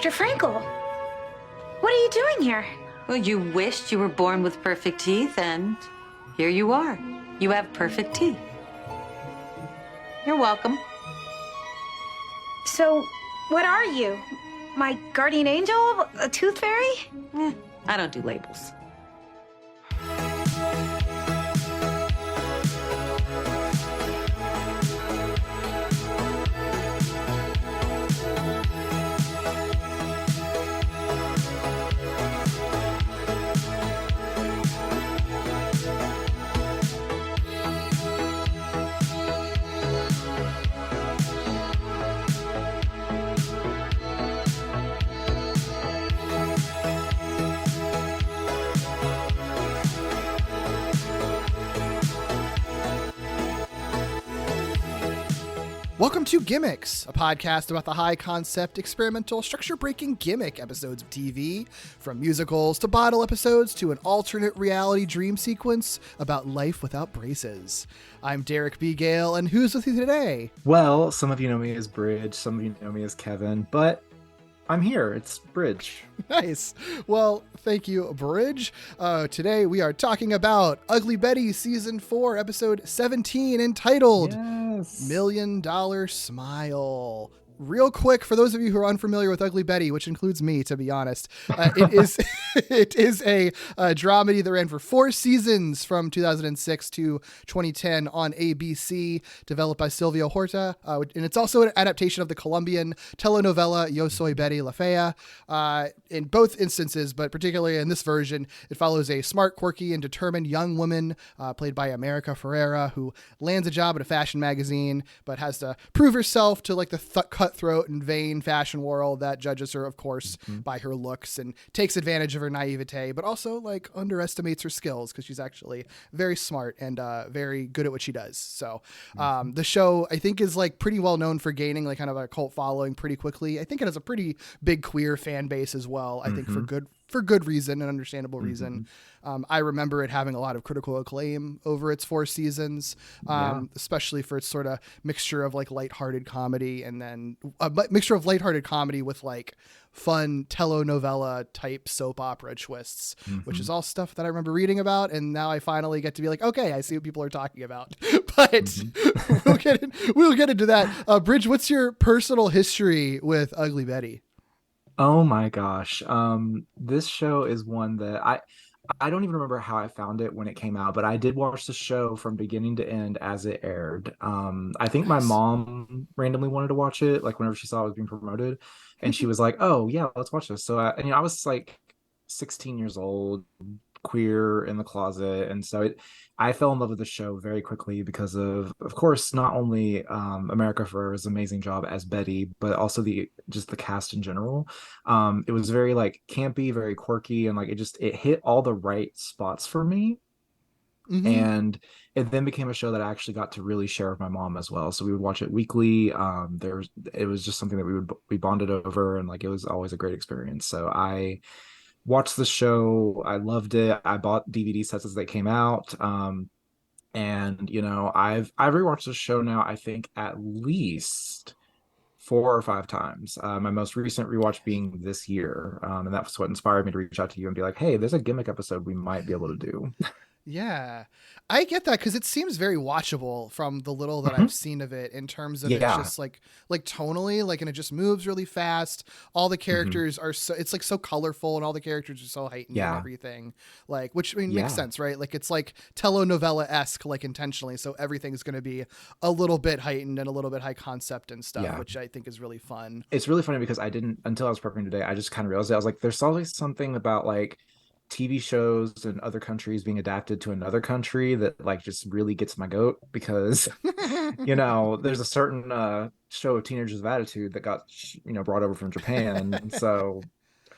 Dr. Frankel. What are you doing here? Well, you wished you were born with perfect teeth, and here you are. You have perfect teeth. You're welcome. So, what are you? My guardian angel? A tooth fairy? I don't do labels. Welcome to Gimmicks, a podcast about the high-concept, experimental, structure-breaking gimmick episodes of TV, from musicals to bottle episodes to an alternate reality dream sequence about life without braces. I'm Derek B. Gale, and who's with you today? Well, some of you know me as Bridge, some of you know me as Kevin, but I'm here. It's Bridge. Nice. Well, thank you, Bridge. Today we are talking about Ugly Betty Season 4, Episode 17, entitled Yes. $1 Million Smile. Real quick, for those of you who are unfamiliar with Ugly Betty, which includes me, to be honest, it is a dramedy that ran for 4 seasons from 2006 to 2010 on ABC, developed by Silvio Horta, and it's also an adaptation of the Colombian telenovela Yo Soy Betty La Fea. In both instances, but particularly in this version, it follows a smart, quirky, and determined young woman played by America Ferrera, who lands a job at a fashion magazine, but has to prove herself to like the cutthroat and vain fashion world that judges her, of course, by her looks and takes advantage of her naivete, but also like underestimates her skills because she's actually very smart and very good at what she does. So the show, I think, is like pretty well known for gaining like kind of a cult following pretty quickly. I think it has a pretty big queer fan base as well. I think for good reason and understandable reason. I remember it having a lot of critical acclaim over its 4 seasons, especially for its sort of mixture of like lighthearted comedy and then a mixture of lighthearted comedy with like fun telenovela type soap opera twists, which is all stuff that I remember reading about. And now I finally get to be like, okay, I see what people are talking about, but we'll get into that. Bridge, what's your personal history with Ugly Betty? Oh my gosh. This show is one that I don't even remember how I found it when it came out, but I did watch the show from beginning to end as it aired. I think my mom randomly wanted to watch it, like whenever she saw it was being promoted, and she was like, "Oh yeah, let's watch this." So I was like 16 years old, queer in the closet, and so I fell in love with the show very quickly because of course, not only America Ferrera's amazing job as Betty, but also the cast in general. It was very like campy, very quirky, and like it hit all the right spots for me. And it then became a show that I actually got to really share with my mom as well. So we would watch it weekly. It was just something that we bonded over, and like it was always a great experience. So I watched the show. I loved it. I bought DVD sets as they came out. And you know, I've rewatched the show now, I think at least 4 or 5 times. My most recent rewatch being this year. And that's what inspired me to reach out to you and be like, hey, there's a gimmick episode we might be able to do. Yeah, I get that because it seems very watchable from the little that I've seen of it in terms of it's just like tonally, like, and it just moves really fast. All the characters are it's like so colorful and all the characters are so heightened and everything, like, which I mean, makes sense, right? Like it's like telenovela-esque, like intentionally. So everything's going to be a little bit heightened and a little bit high concept and stuff, which I think is really fun. It's really funny because until I was prepping today, I just kind of realized it. I was like, there's always something about like TV shows in other countries being adapted to another country that like just really gets my goat because you know, there's a certain show of Teenagers of Attitude that got brought over from Japan, and so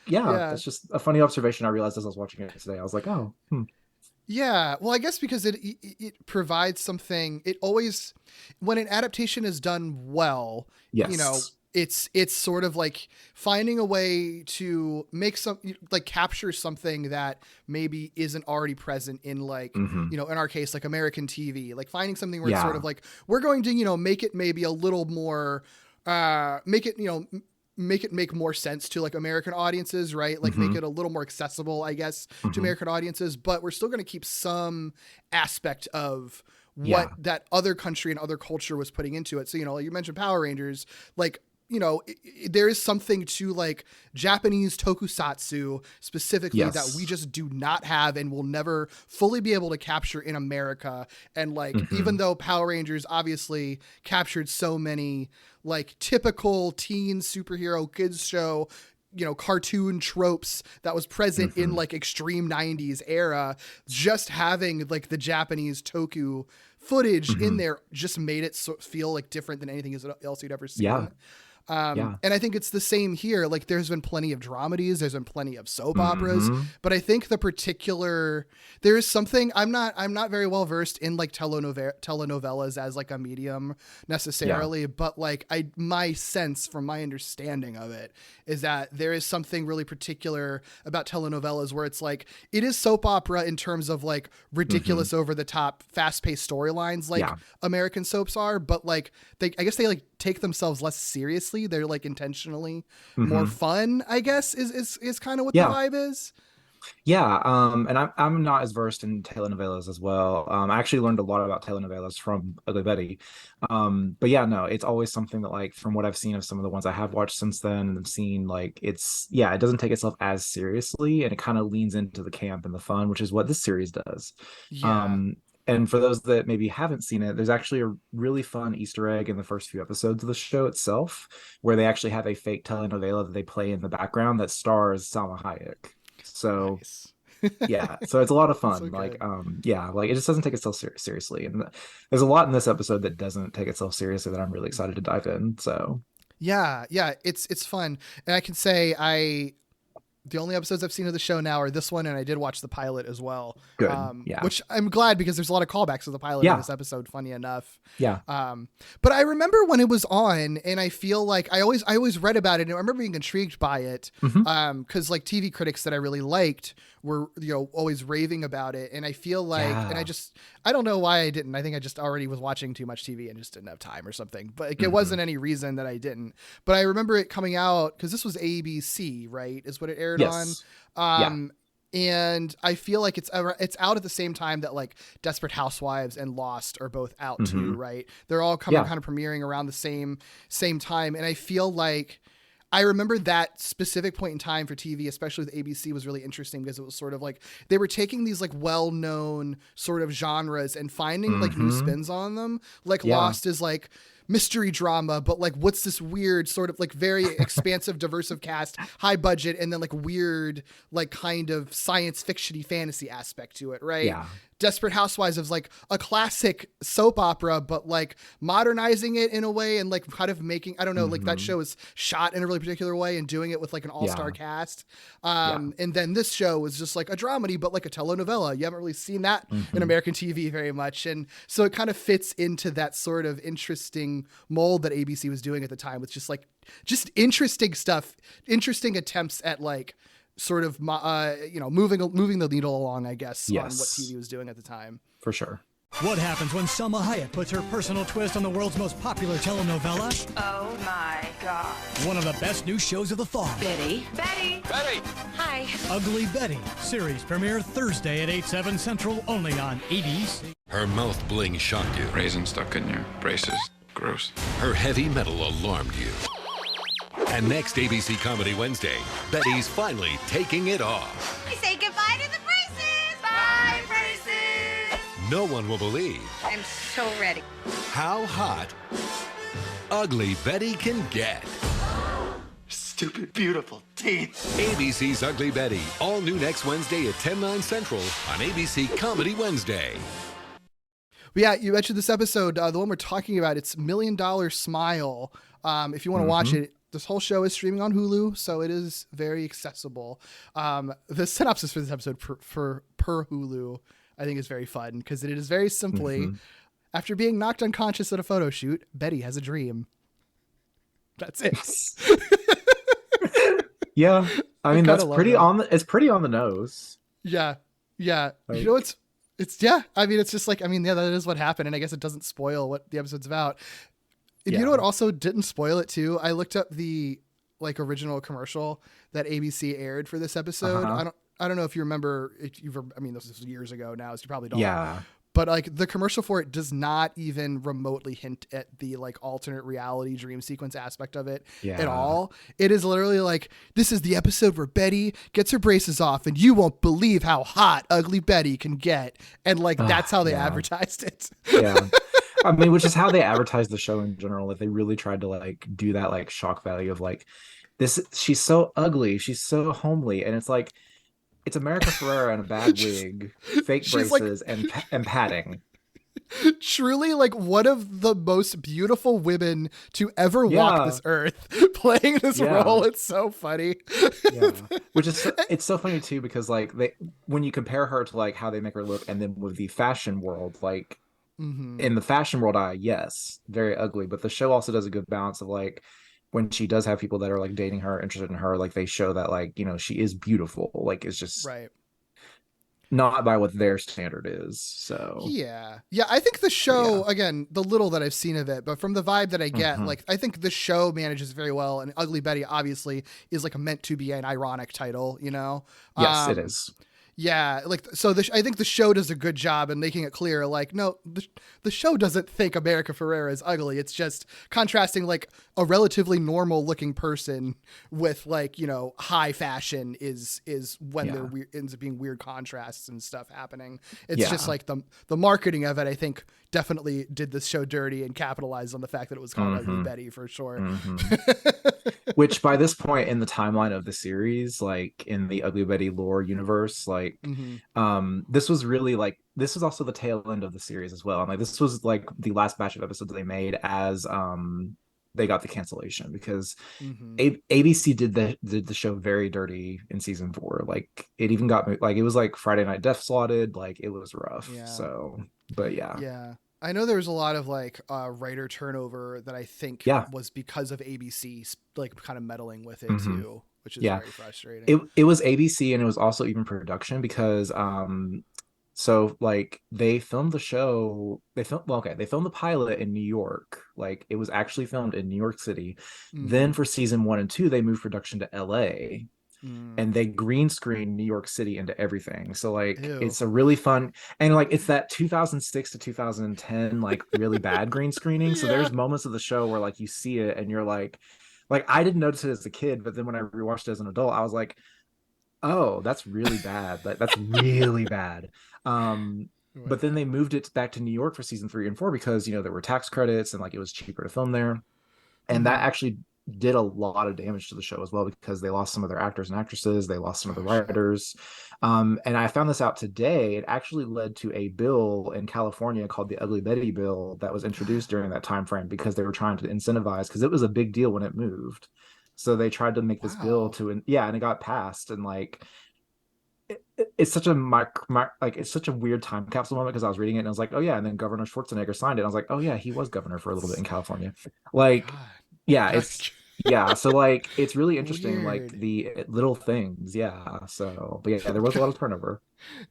that's just a funny observation I realized as I was watching it today. I was like, oh yeah, well, I guess because it provides something. It always, when an adaptation is done well, it's sort of like finding a way to make capture something that maybe isn't already present in like, in our case, like American TV, like finding something where it's sort of like, we're going to, make it maybe a little more, make it, make it make more sense to like American audiences, right? Like make it a little more accessible, I guess, to American audiences, but we're still going to keep some aspect of what that other country and other culture was putting into it. So, you know, you mentioned Power Rangers, like, you know, there is something to like Japanese tokusatsu specifically that we just do not have and will never fully be able to capture in America. And like, even though Power Rangers obviously captured so many like typical teen superhero kids show, you know, cartoon tropes that was present in like extreme 90s era, just having like the Japanese toku footage in there just made it feel like different than anything else you'd ever seen. And I think it's the same here. Like there's been plenty of dramedies, there's been plenty of soap operas, but I think there is something, I'm not very well versed in like telenovelas as like a medium necessarily, but like my sense from my understanding of it is that there is something really particular about telenovelas where it's like, it is soap opera in terms of like ridiculous over the top, fast paced storylines like American soaps are, but like I guess they like take themselves less seriously. They're like intentionally more fun, I guess, is kind of what the vibe is. And I'm not as versed in telenovelas as well. I actually learned a lot about telenovelas from Ugly Betty. But yeah, no, it's always something that like from what I've seen of some of the ones I have watched since then and seen, like it doesn't take itself as seriously and it kind of leans into the camp and the fun, which is what this series does. And for those that maybe haven't seen it, there's actually a really fun Easter egg in the first few episodes of the show itself, where they actually have a fake telenovela that they play in the background that stars Salma Hayek. So so it's a lot of fun. So like, like it just doesn't take itself seriously. And there's a lot in this episode that doesn't take itself seriously that I'm really excited to dive in. So it's fun. And I can say the only episodes I've seen of the show now are this one, and I did watch the pilot as well. Good. Which I'm glad because there's a lot of callbacks to the pilot in this episode, funny enough. But I remember when it was on, and I feel like I always read about it, and I remember being intrigued by it. Because like TV critics that I really liked were, you know, always raving about it. And I feel like, and I don't know why I didn't. I think I just already was watching too much TV and just didn't have time or something. But like, it wasn't any reason that I didn't. But I remember it coming out because this was ABC, right? Is what it aired on. And I feel like it's out at the same time that like Desperate Housewives and Lost are both out too, right? They're all kind of premiering around the same time. And I feel like I remember that specific point in time for TV, especially with ABC, was really interesting because it was sort of like they were taking these like well-known sort of genres and finding like new spins on them. Like Lost is like mystery drama, but like what's this weird sort of like very expansive, diverse cast, high budget, and then like weird, like kind of science fiction-y fantasy aspect to it, right? Desperate Housewives is like a classic soap opera, but like modernizing it in a way and like kind of making, I don't know, like that show is shot in a really particular way and doing it with like an all-star cast. And then this show was just like a dramedy, but like a telenovela. You haven't really seen that in American TV very much. And so it kind of fits into that sort of interesting mold that ABC was doing at the time with just interesting stuff, interesting attempts at like, sort of, you know, moving the needle along, I guess, on what TV was doing at the time. For sure. What happens when Salma Hayek puts her personal twist on the world's most popular telenovela? Oh my God. One of the best new shows of the fall. Betty. Hi. Ugly Betty. Series premiere Thursday at 8/7 Central, only on ABC. Her mouth bling shocked you. Raisin stuck in your braces. Gross. Her heavy metal alarmed you. And next ABC Comedy Wednesday, Betty's finally taking it off. I say goodbye to the braces. Bye, braces. No one will believe I'm so ready. how hot Ugly Betty can get. Stupid, beautiful teeth. ABC's Ugly Betty, all new next Wednesday at 10/9 Central on ABC Comedy Wednesday. But yeah, you mentioned this episode, the one we're talking about, it's $1 Million Smile. If you want to watch it, this whole show is streaming on Hulu, so it is very accessible. The synopsis for this episode per Hulu, I think, is very fun because it is very simply, after being knocked unconscious at a photo shoot, Betty has a dream. That's it. Yeah, I mean that's pretty it's pretty on the nose. Yeah. Like, you know, it's I mean, it's just like, I mean, yeah, that is what happened, and I guess it doesn't spoil what the episode's about. And you know what also didn't spoil it too? I looked up the like original commercial that ABC aired for this episode. I don't know if you remember. I mean, this was years ago now, so you probably don't. Yeah. But like the commercial for it does not even remotely hint at the like alternate reality dream sequence aspect of it at all. It is literally like, this is the episode where Betty gets her braces off and you won't believe how hot ugly Betty can get. And like, that's how they advertised it. Yeah. I mean, which is how they advertise the show in general. If they really tried to like do that like shock value of like, this, she's so ugly, she's so homely. And it's like, it's America Ferrera in a bad wig, fake braces, like, and padding. Truly, like one of the most beautiful women to ever walk this earth, playing this role. It's so funny. Which is it's so funny too, because like when you compare her to like how they make her look, and then with the fashion world, like in the fashion world, yes, very ugly. But the show also does a good balance of like, when she does have people that are like dating her, interested in her, like they show that like, you know, she is beautiful. Like it's just not by what their standard is. So yeah. I think the show, again, the little that I've seen of it, but from the vibe that I get, like I think the show manages very well. And Ugly Betty obviously is like meant to be an ironic title, you know? Yes, it is. Yeah, like so. I think the show does a good job in making it clear. Like, no, the show doesn't think America Ferrera is ugly. It's just contrasting like a relatively normal looking person with like, you know, high fashion is when there ends up being weird contrasts and stuff happening. It's just like the marketing of it, I think, definitely did this show dirty and capitalized on the fact that it was called Ugly Betty for sure. Which by this point in the timeline of the series, like in the Ugly Betty lore universe, like this was really like, this was also the tail end of the series as well. And like this was like the last batch of episodes they made as they got the cancellation, because ABC did the show very dirty in season 4. Like it even got like, it was like Friday Night Death slotted, like it was rough. So but yeah, I know there was a lot of like writer turnover that I think was because of ABC like kind of meddling with it too, which is very frustrating. It was ABC, and it was also even production, because so like they filmed the show, they filmed the pilot in New York. Like it was actually filmed in New York City. Then for season 1 and 2 they moved production to LA. And they green screen New York City into everything. So like it's a really fun, and like it's that 2006 to 2010 like really bad green screening. So there's moments of the show where like you see it and you're like I didn't notice it as a kid, but then when I rewatched it as an adult, I was like, oh, that's really bad. That's really bad. But then they moved it back to New York for season 3 and 4 because, you know, there were tax credits and like it was cheaper to film there. And that actually did a lot of damage to the show as well, because they lost some of their actors and actresses, they lost some of the writers. And I found this out today. It actually led to a bill in California called the Ugly Betty bill that was introduced during that time frame, because they were trying to incentivize, because it was a big deal when it moved. So they tried to make this bill to, and it got passed. And like it's such a it's such a weird time capsule moment, because I was reading it and I was like, oh yeah, and then Governor Schwarzenegger signed it. I was like, oh yeah, he was governor for a little bit in California. Like so like it's really interesting. Weird. Like the little things. So but there was a lot of turnover.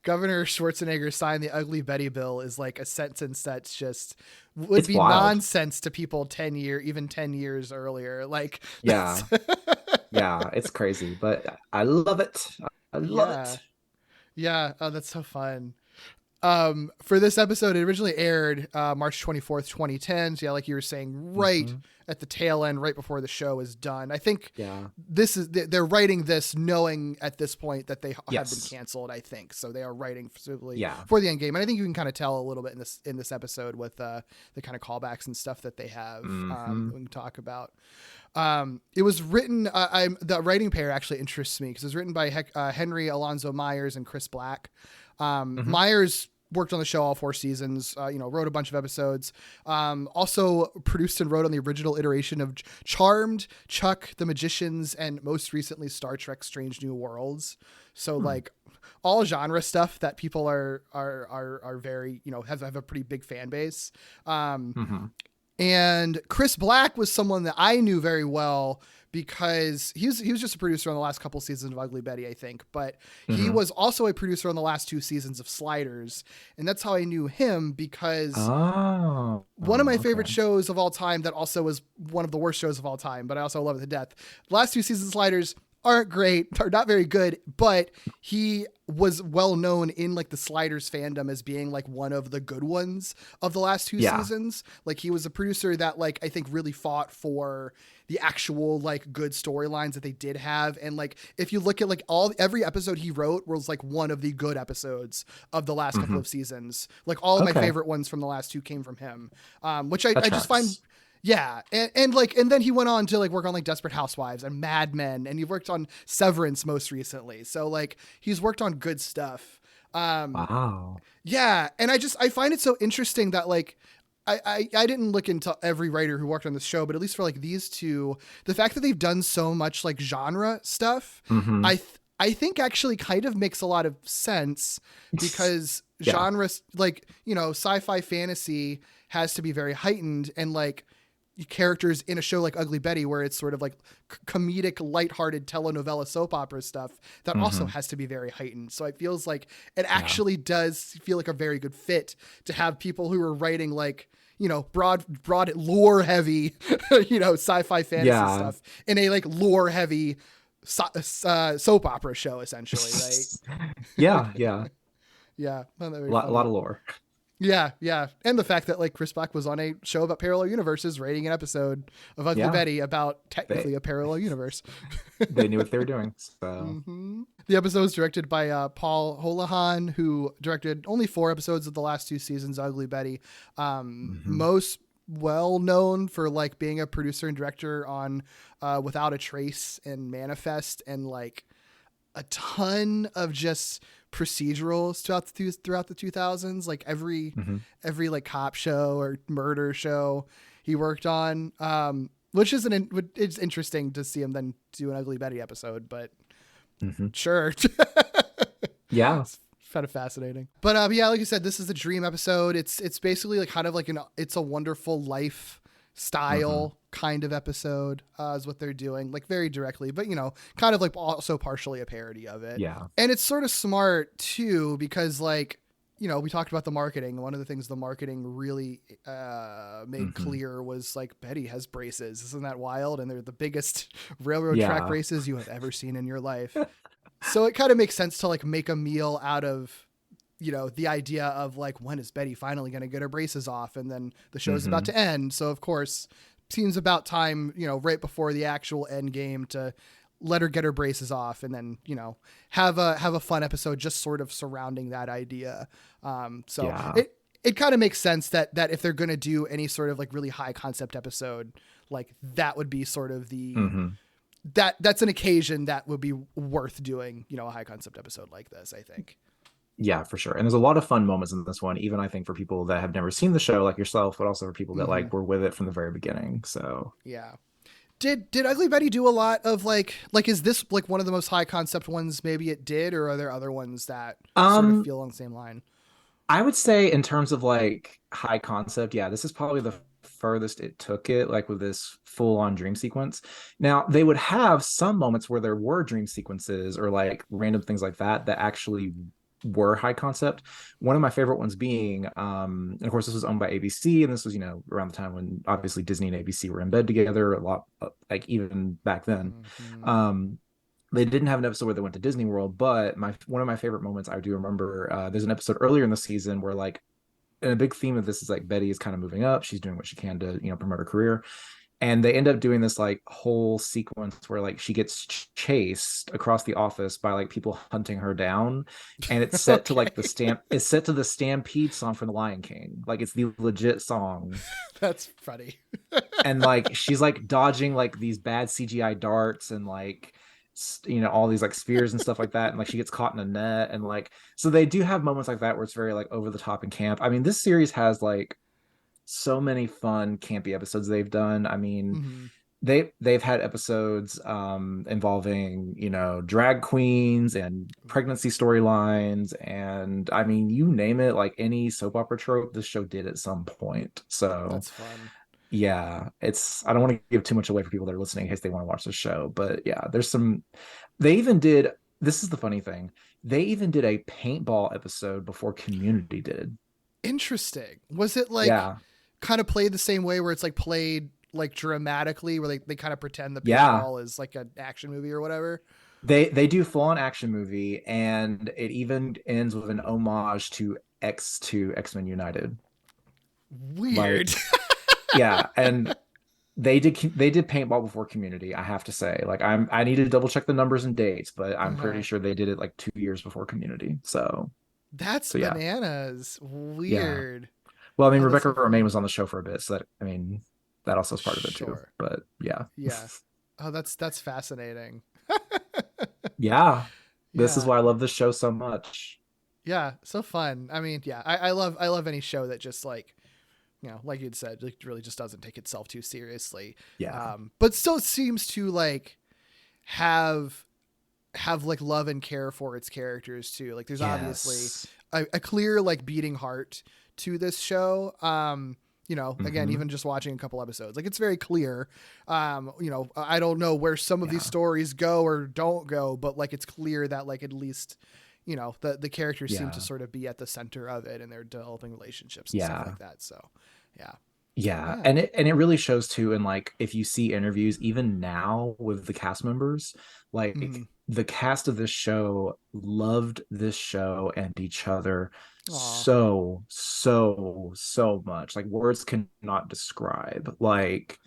Governor Schwarzenegger signed the Ugly Betty bill is like a sentence that's just would be wild. Nonsense to people 10 years earlier. Like it's crazy, but I love it. I love it. Yeah. Oh, that's so fun. For this episode, it originally aired March 24th, 2010. So like you were saying, right at the tail end, right before the show is done. I think they're writing this knowing at this point that they have been canceled, I think. So they are writing specifically for the end game. And I think you can kind of tell a little bit in this episode with the kind of callbacks and stuff that they have we can talk about. It was written, the writing pair actually interests me because it was written by Henry Alonzo Myers and Chris Black. Myers worked on the show all 4 seasons, wrote a bunch of episodes, also produced and wrote on the original iteration of Charmed, Chuck, The Magicians, and most recently Star Trek Strange New Worlds. So like all genre stuff that people are very, have a pretty big fan base. And Chris Black was someone that I knew very well because he was just a producer on the last couple seasons of Ugly Betty, I think, but he was also a producer on the last 2 seasons of Sliders, and that's how I knew him, because one of my favorite shows of all time that also was one of the worst shows of all time, but I also love it to death. The last 2 seasons of Sliders aren't great, are not very good, but he was well known in like the Sliders fandom as being like one of the good ones of the last 2 seasons. Like he was a producer that like I think really fought for the actual like good storylines that they did have. And like if you look at like every episode he wrote was like one of the good episodes of the last couple of seasons. Like all of my favorite ones from the last 2 came from him, which I just find. Yeah. And then he went on to like work on like Desperate Housewives and Mad Men, and he worked on Severance most recently. So like he's worked on good stuff. Wow. Yeah. And I find it so interesting that like, I didn't look into every writer who worked on this show, but at least for like these 2, the fact that they've done so much like genre stuff, I think actually kind of makes a lot of sense, because genre, like, you know, sci-fi fantasy has to be very heightened, and like characters in a show like Ugly Betty, where it's sort of like comedic, lighthearted telenovela soap opera stuff, that also has to be very heightened. So it feels like it actually does feel like a very good fit to have people who are writing like, you know, broad lore heavy, you know, sci-fi fantasy stuff in a like lore heavy soap opera show, essentially, right? Yeah. Yeah. A lot of lore. Yeah. And the fact that like Chris Black was on a show about parallel universes, writing an episode of Ugly Betty about technically a parallel universe. They knew what they were doing. So The episode was directed by Paul Holohan, who directed only 4 episodes of the last 2 seasons of Ugly Betty. Most well known for like being a producer and director on Without a Trace and Manifest, and like a ton of just procedurals throughout the 2000s, like every like cop show or murder show he worked on, which it's interesting to see him then do an Ugly Betty episode, but sure. Yeah. It's kind of fascinating. But yeah, like I said, this is the dream episode. It's basically like kind of like It's a Wonderful Life style kind of episode, is what they're doing, like very directly, but you know, kind of like also partially a parody of it. Yeah. And it's sort of smart too, because like, you know, we talked about the marketing. One of the things the marketing really made clear was like, Betty has braces. Isn't that wild? And they're the biggest railroad track braces you have ever seen in your life. So it kind of makes sense to like make a meal out of, you know, the idea of like, when is Betty finally going to get her braces off? And then the show's about to end. So of course, seems about time, you know, right before the actual end game, to let her get her braces off, and then, you know, have a fun episode just sort of surrounding that idea. It kind of makes sense that if they're going to do any sort of like really high concept episode, like that would be sort of the, that's an occasion that would be worth doing, you know, a high concept episode like this, I think. Yeah, for sure. And there's a lot of fun moments in this one, even I think for people that have never seen the show like yourself, but also for people that like were with it from the very beginning. So yeah. Did Ugly Betty do a lot of like is this like one of the most high concept ones maybe it did, or are there other ones that sort of feel on the same line? I would say in terms of like high concept, yeah, this is probably the furthest it took it, like with this full on dream sequence. Now they would have some moments where there were dream sequences or like random things like that actually were high concept. One of my favorite ones being, and of course this was owned by ABC, and this was, you know, around the time when obviously Disney and ABC were in bed together a lot, like even back then. They didn't have an episode where they went to Disney World, but one of my favorite moments I do remember, there's an episode earlier in the season where like, and a big theme of this is like Betty is kind of moving up, she's doing what she can to, you know, promote her career. And they end up doing this like whole sequence where like she gets chased across the office by like people hunting her down, and it's set to like it's set to the Stampede song from The Lion King. Like it's the legit song. That's funny. And like she's like dodging like these bad CGI darts and like, you know, all these like spears and stuff like that, and like she gets caught in a net, and like, so they do have moments like that where it's very like over the top and camp. I mean, this series has like so many fun campy episodes they've done. I mean, they've had episodes involving, you know, drag queens and pregnancy storylines, and I mean, you name it, like any soap opera trope this show did at some point. So that's fun. Yeah, I don't want to give too much away for people that are listening in case they want to watch the show, but yeah, there's some. They even did. This is the funny thing. They even did a paintball episode before Community did. Interesting. Was it like Yeah, kind of played the same way where it's like played like dramatically where they kind of pretend the yeah. paintball is like an action movie or whatever? They do full on action movie, and it even ends with an homage to X-Men United. Weird. Like, yeah, and they did paintball before Community. I have to say, like, I need to double check the numbers and dates, but I'm pretty sure they did it like 2 years before Community. That's yeah, bananas. yeah. Weird. Well, I mean, Oh, that's Rebecca so Romaine funny. was on the show for a bit, so that also is part of it too. Sure. But yeah, Yeah. Oh, that's fascinating. yeah. This is Yeah. why I love this show so much. Yeah. So fun. I mean, yeah, I love any show that just like, like you'd said, like really just doesn't take itself too seriously. Yeah, But still seems to like have like love and care for its characters too. Like there's obviously yes. a clear like beating heart to this show. Again, Mhm. even just watching a couple episodes, like it's very clear. I don't know where some of these stories go or don't go, but like it's clear that like at least, the characters seem Yeah. to sort of be at the center of it and they're developing relationships and stuff like that. So, yeah. Yeah, Yeah. and it really shows too. And like, if you see interviews, even now with the cast members, like Mhm. the cast of this show loved this show and each other Aw. so much. Like words cannot describe. Like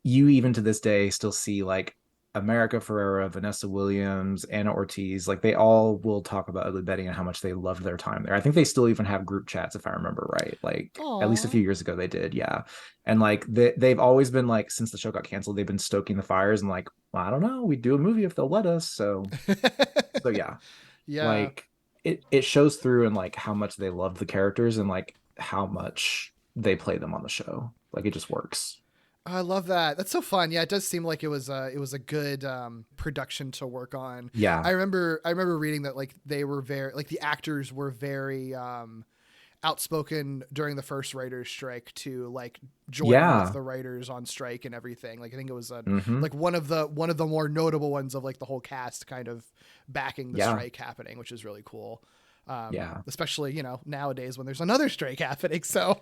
you even to this day still see like America Ferrera, Vanessa Williams, Anna Ortiz, like they all will talk about Ugly Betty and how much they loved their time there. I think they still even have group chats, if I remember right. Like at least a Aw. few years ago they did, yeah. And like they've always been like, since the show got canceled, they've been stoking the fires and like, well, I don't know, we'd do a movie if they'll let us. So yeah, Yeah. like it shows through in like how much they love the characters and like how much they play them on the show. Like it just works. I love that. That's so fun. Yeah, it does seem like it was a good production to work on. Yeah. I remember reading that like they were very like the actors were very outspoken during the first writers strike to like join with the writers on strike and everything. Like I think it was like one of the more notable ones of like the whole cast kind of backing the strike happening, which is really cool. Especially nowadays when there's another strike happening. So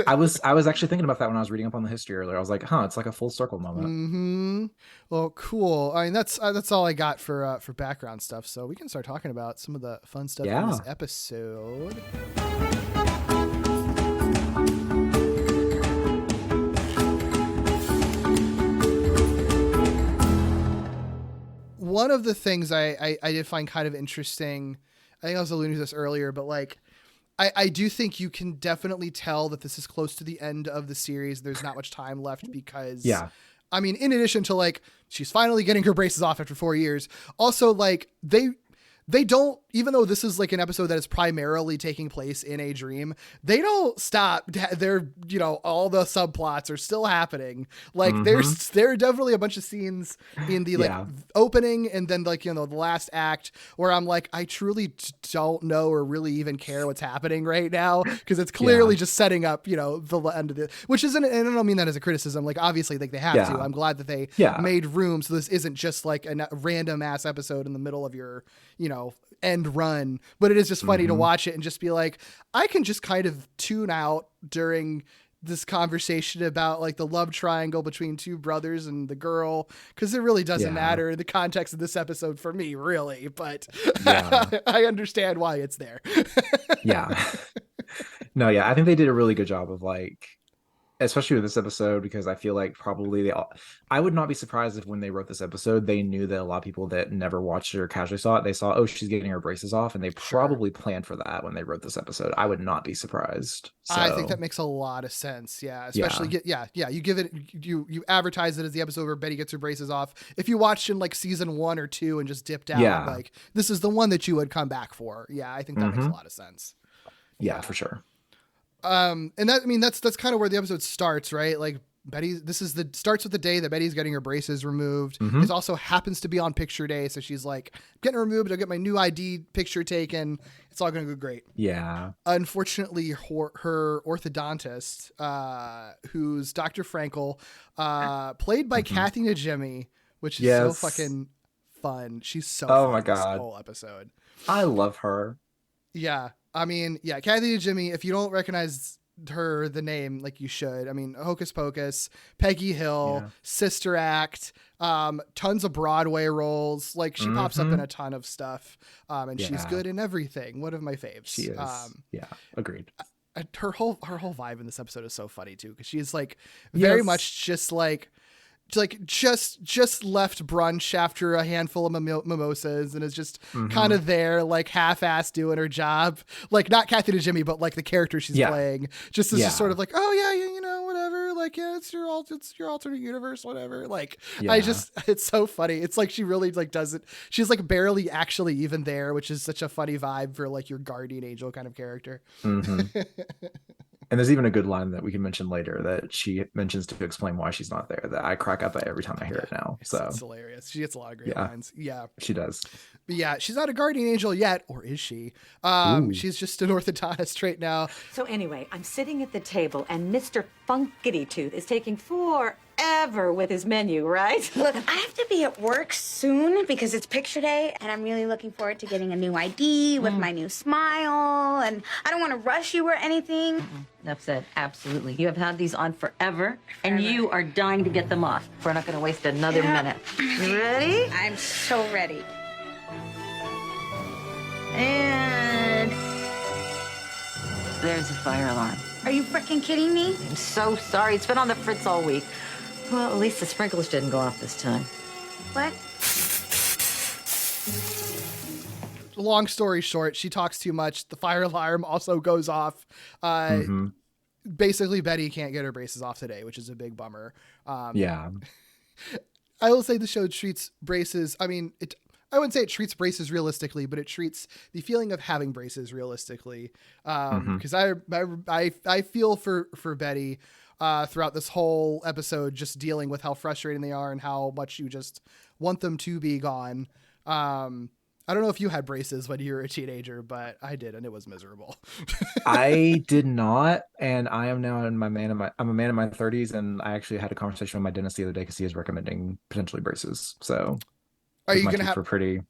I was actually thinking about that when I was reading up on the history earlier. I was like, it's like a full circle moment. Well, cool. I mean, that's all I got for background stuff. So we can start talking about some of the fun stuff in this episode. One of the things I did find kind of interesting, I think I was alluding to this earlier, but like, I do think you can definitely tell that this is close to the end of the series. There's not much time left because, I mean, in addition to like, she's finally getting her braces off after 4 years. Also, like they don't, even though this is like an episode that is primarily taking place in a dream, they don't stop. They're, all the subplots are still happening. Like there are definitely a bunch of scenes in the like opening and then like, the last act where I'm like, I truly don't know or really even care what's happening right now. Cause it's clearly just setting up, the end of it, which isn't, and I don't mean that as a criticism. Like obviously like they have to, I'm glad that they made room. So this isn't just like a random ass episode in the middle of your, end run, but it is just funny to watch it and just be like, I can just kind of tune out during this conversation about like the love triangle between two brothers and the girl, because it really doesn't matter in the context of this episode for me, really, but I understand why it's there. I think they did a really good job of like, especially with this episode, because I feel like probably I would not be surprised if when they wrote this episode, they knew that a lot of people that never watched it or casually saw it, they saw, oh, she's getting her braces off. And they probably planned for that when they wrote this episode. I would not be surprised. So, I think that makes a lot of sense. Yeah. Especially you give it, you advertise it as the episode where Betty gets her braces off. If you watched in like season 1 or 2 and just dipped out, like this is the one that you would come back for. Yeah. I think that makes a lot of sense. Yeah, for sure. And that, I mean, that's kind of where the episode starts, right? Like Betty, starts with the day that Betty's getting her braces removed. Mm-hmm. It also happens to be on picture day. So she's like, getting removed. I'll get my new ID picture taken. It's all going to go great. Yeah. Unfortunately, her orthodontist, who's Dr. Frankel, played by Kathy Najimy, which is so fucking fun. She's so fun my God. this whole episode. I love her. Yeah. I mean, yeah, Kathy Najimy, if you don't recognize her the name like you should, I mean, Hocus Pocus, Peggy Hill, Sister Act, tons of Broadway roles. Like she pops up in a ton of stuff, and she's good in everything. One of my faves. She is. Agreed. Her whole vibe in this episode is so funny too, because she's like very much just just left brunch after a handful of mimosas and is just kind of there, like half-assed doing her job. Like not Kathy Najimy, but like the character she's playing. Just sort of like, oh yeah, you know, whatever. Like, yeah, it's your alternate universe, whatever. Like, it's so funny. It's like she really like doesn't. She's like barely actually even there, which is such a funny vibe for like your guardian angel kind of character. And there's even a good line that we can mention later that she mentions to explain why she's not there that I crack up at every time I hear it now. It's hilarious. She gets a lot of great lines. Yeah, she does. But yeah, she's not a guardian angel yet, or is she? She's just an orthodontist right now. So anyway, I'm sitting at the table and Mr. Funkity Tooth is taking forever with his menu, right? Look, I have to be at work soon because it's picture day, and I'm really looking forward to getting a new ID with my new smile, and I don't want to rush you or anything. Enough said. Absolutely. You have had these on forever, and you are dying to get them off. We're not going to waste another minute. You ready? I'm so ready. And there's a fire alarm. Are you freaking kidding me? I'm so sorry. It's been on the fritz all week. Well, at least the sprinklers didn't go off this time. What? Long story short, she talks too much. The fire alarm also goes off. Basically, Betty can't get her braces off today, which is a big bummer. I will say the show treats braces. I mean, I wouldn't say it treats braces realistically, but it treats the feeling of having braces realistically. Because I feel for Betty throughout this whole episode, just dealing with how frustrating they are and how much you just want them to be gone. I don't know if you had braces when you were a teenager, but I did, and it was miserable. I did not, and I am now I'm a man in my 30s, and I actually had a conversation with my dentist the other day because he is recommending potentially braces. So, are you gonna have pretty?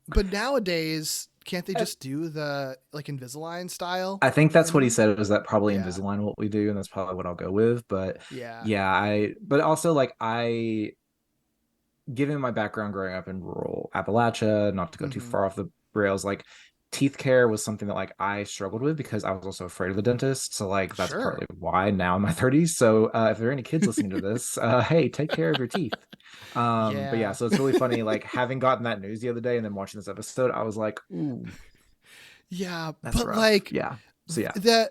But nowadays, can't they just do the like Invisalign style? I think that's what he said. Is that probably Invisalign what we do, and that's probably what I'll go with. But but also like given my background growing up in rural Appalachia, not to go too far off the rails, like teeth care was something that like I struggled with because I was also afraid of the dentist. So like that's partly why now in my 30s. So if there are any kids listening to this, hey, take care of your teeth. But yeah, so it's really funny, like having gotten that news the other day and then watching this episode, I was like, ooh. Yeah, that's but rough. like So yeah. The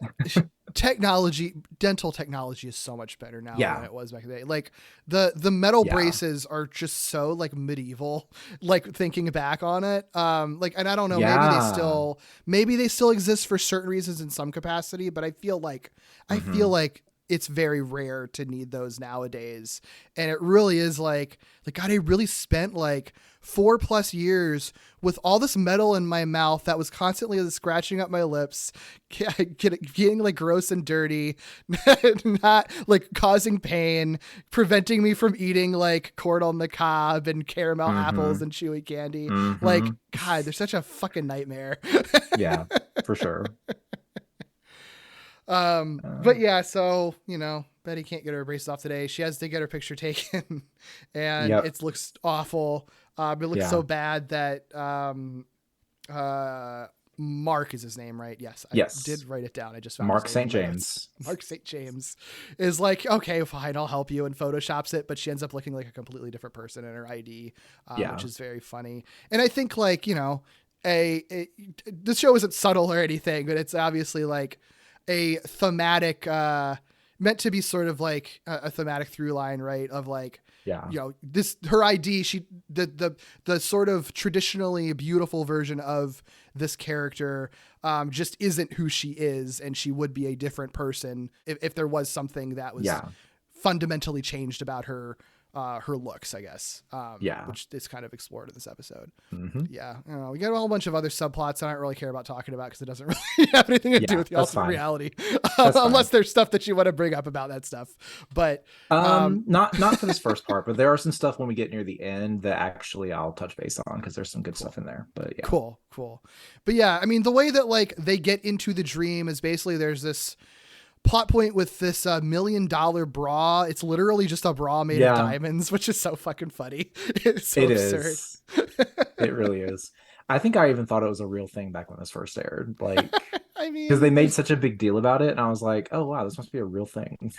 dental technology is so much better now than it was back in the day. Like the metal braces are just so like medieval, like thinking back on it. Like, and I don't know, maybe they still exist for certain reasons in some capacity, but I feel like it's very rare to need those nowadays. And it really is like God, I really spent like 4+ years with all this metal in my mouth that was constantly scratching up my lips, getting like gross and dirty, not like causing pain, preventing me from eating like corn on the cob and caramel apples and chewy candy. Like, God, they're such a fucking nightmare. Yeah, for sure. But yeah, so, you know, Betty can't get her braces off today. She has to get her picture taken and it looks awful. It looks so bad that, Mark is his name, right? Yes. I did write it down. I just found Mark St. James. Mark St. James is like, okay, fine, I'll help you, and photoshops it, but she ends up looking like a completely different person in her ID, which is very funny. And I think like, you know, this show isn't subtle or anything, but it's obviously like a thematic, meant to be sort of like a thematic through line, right? Of like, you know, her ID, the sort of traditionally beautiful version of this character just isn't who she is, and she would be a different person if there was something that was fundamentally changed about her looks, I guess. Which is kind of explored in this episode. Yeah. We got a whole bunch of other subplots I don't really care about talking about because it doesn't really have anything to do with the ultimate reality. Unless there's stuff that you want to bring up about that stuff. But not for this first part, but there are some stuff when we get near the end that actually I'll touch base on because there's some good stuff in there. But yeah. Cool. But yeah, I mean, the way that like they get into the dream is basically there's this plot point with this $1 million bra. It's literally just a bra made of diamonds, which is so fucking funny. It's so absurd. It really is. I think I even thought it was a real thing back when this first aired. Like, I mean, because they made such a big deal about it, and I was like, oh wow, this must be a real thing.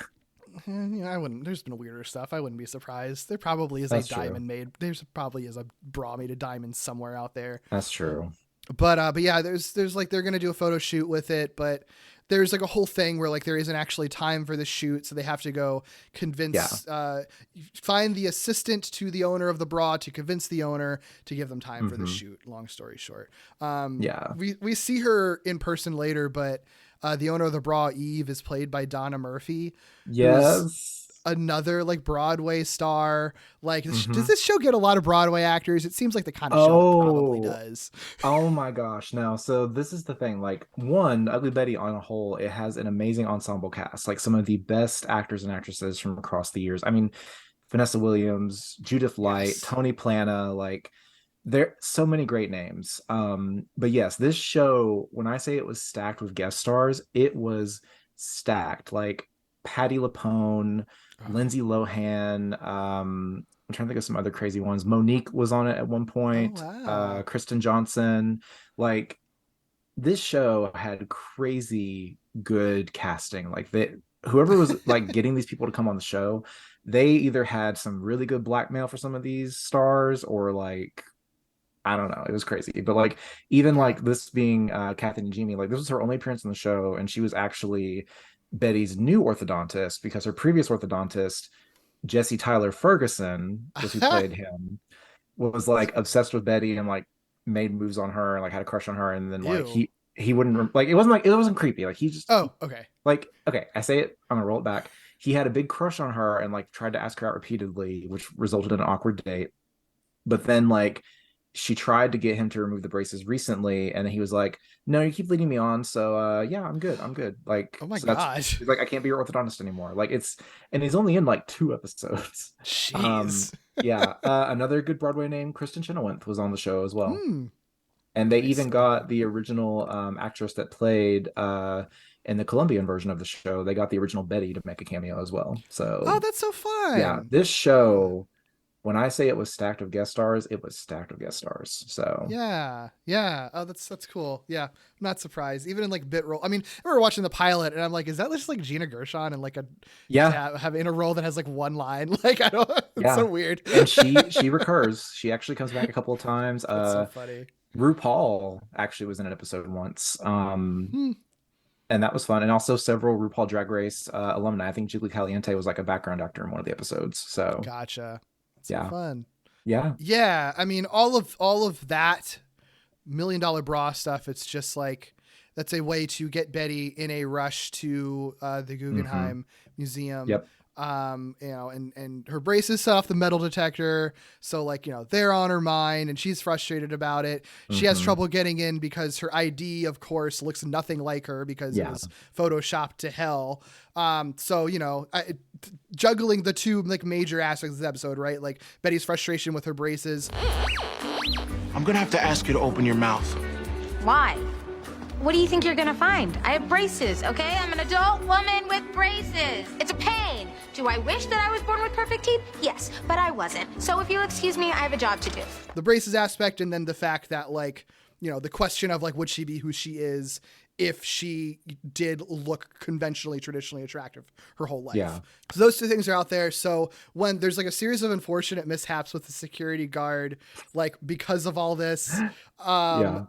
I wouldn't. There's been weirder stuff. I wouldn't be surprised. There probably is That's a diamond made. There's probably is a bra made of diamonds somewhere out there. That's true. But yeah, there's like they're gonna do a photo shoot with it, but there's like a whole thing where like there isn't actually time for the shoot, so they have to go convince, find the assistant to the owner of the bra to convince the owner to give them time for the shoot. Long story short, we see her in person later, but the owner of the bra, Eve, is played by Donna Murphy. Yes. Another like Broadway star. Like, does this show get a lot of Broadway actors? It seems like the kind of show it probably does. Oh my gosh. No. So this is the thing. Like, one, Ugly Betty on a whole, it has an amazing ensemble cast. Like some of the best actors and actresses from across the years. I mean, Vanessa Williams, Judith Light, Tony Plana, like there so many great names. But yes, this show, when I say it was stacked with guest stars, it was stacked. Like Patti LuPone, Lindsay Lohan, I'm trying to think of some other crazy ones. Monique was on it at one point. Kristen Johnson. Like, this show had crazy good casting. Like, whoever was like getting these people to come on the show, they either had some really good blackmail for some of these stars, or like, I don't know, it was crazy. But like, even like this being Kathy Najimy, like this was her only appearance on the show, and she was actually Betty's new orthodontist, because her previous orthodontist, Jesse Tyler Ferguson, was who played him, was like obsessed with Betty and like made moves on her and like had a crush on her, and then like he wouldn't, like, it wasn't creepy, like he just like, okay, I say it, I'm gonna roll it back. He had a big crush on her and like tried to ask her out repeatedly, which resulted in an awkward date. But then like she tried to get him to remove the braces recently, and he was like, no, you keep leading me on, so yeah, I'm good. Like, oh my gosh, like, I can't be your orthodontist anymore. Like, and he's only in like 2 episodes. Jeez. Another good Broadway name, Kristen Chenoweth, was on the show as well. And they even got the original actress that played in the Colombian version of the show. They got the original Betty to make a cameo as well. So that's so fun. Yeah, this show, when I say it was stacked with guest stars, it was stacked with guest stars. So yeah. Oh, that's cool. Yeah, I'm not surprised. Even in like bit role. I mean, I remember watching the pilot and I'm like, is that just like Gina Gershon and like have in a role that has like one line? Like, I don't. It's so weird. And she recurs. She actually comes back a couple of times. That's so funny. RuPaul actually was in an episode once. And that was fun. And also several RuPaul Drag Race alumni. I think Julie Caliente was like a background actor in one of the episodes. So gotcha. So fun. Yeah. I mean, all of that $1 million bra stuff, it's just like, that's a way to get Betty in a rush to the Guggenheim Museum. Yep. And her braces set off the metal detector. So like, they're on her mind and she's frustrated about it. She has trouble getting in because her ID, of course, looks nothing like her because it was photoshopped to hell. So, juggling the two like major aspects of the episode, right? Like Betty's frustration with her braces. I'm gonna have to ask you to open your mouth. Why? What do you think you're gonna find? I have braces, okay? I'm an adult woman with braces. It's a pain. Do I wish that I was born with perfect teeth? Yes, but I wasn't. So if you'll excuse me, I have a job to do. The braces aspect, and then the fact that like, the question of like, would she be who she is if she did look conventionally, traditionally attractive her whole life? Yeah. So those two things are out there. So when there's like a series of unfortunate mishaps with the security guard, like because of all this, the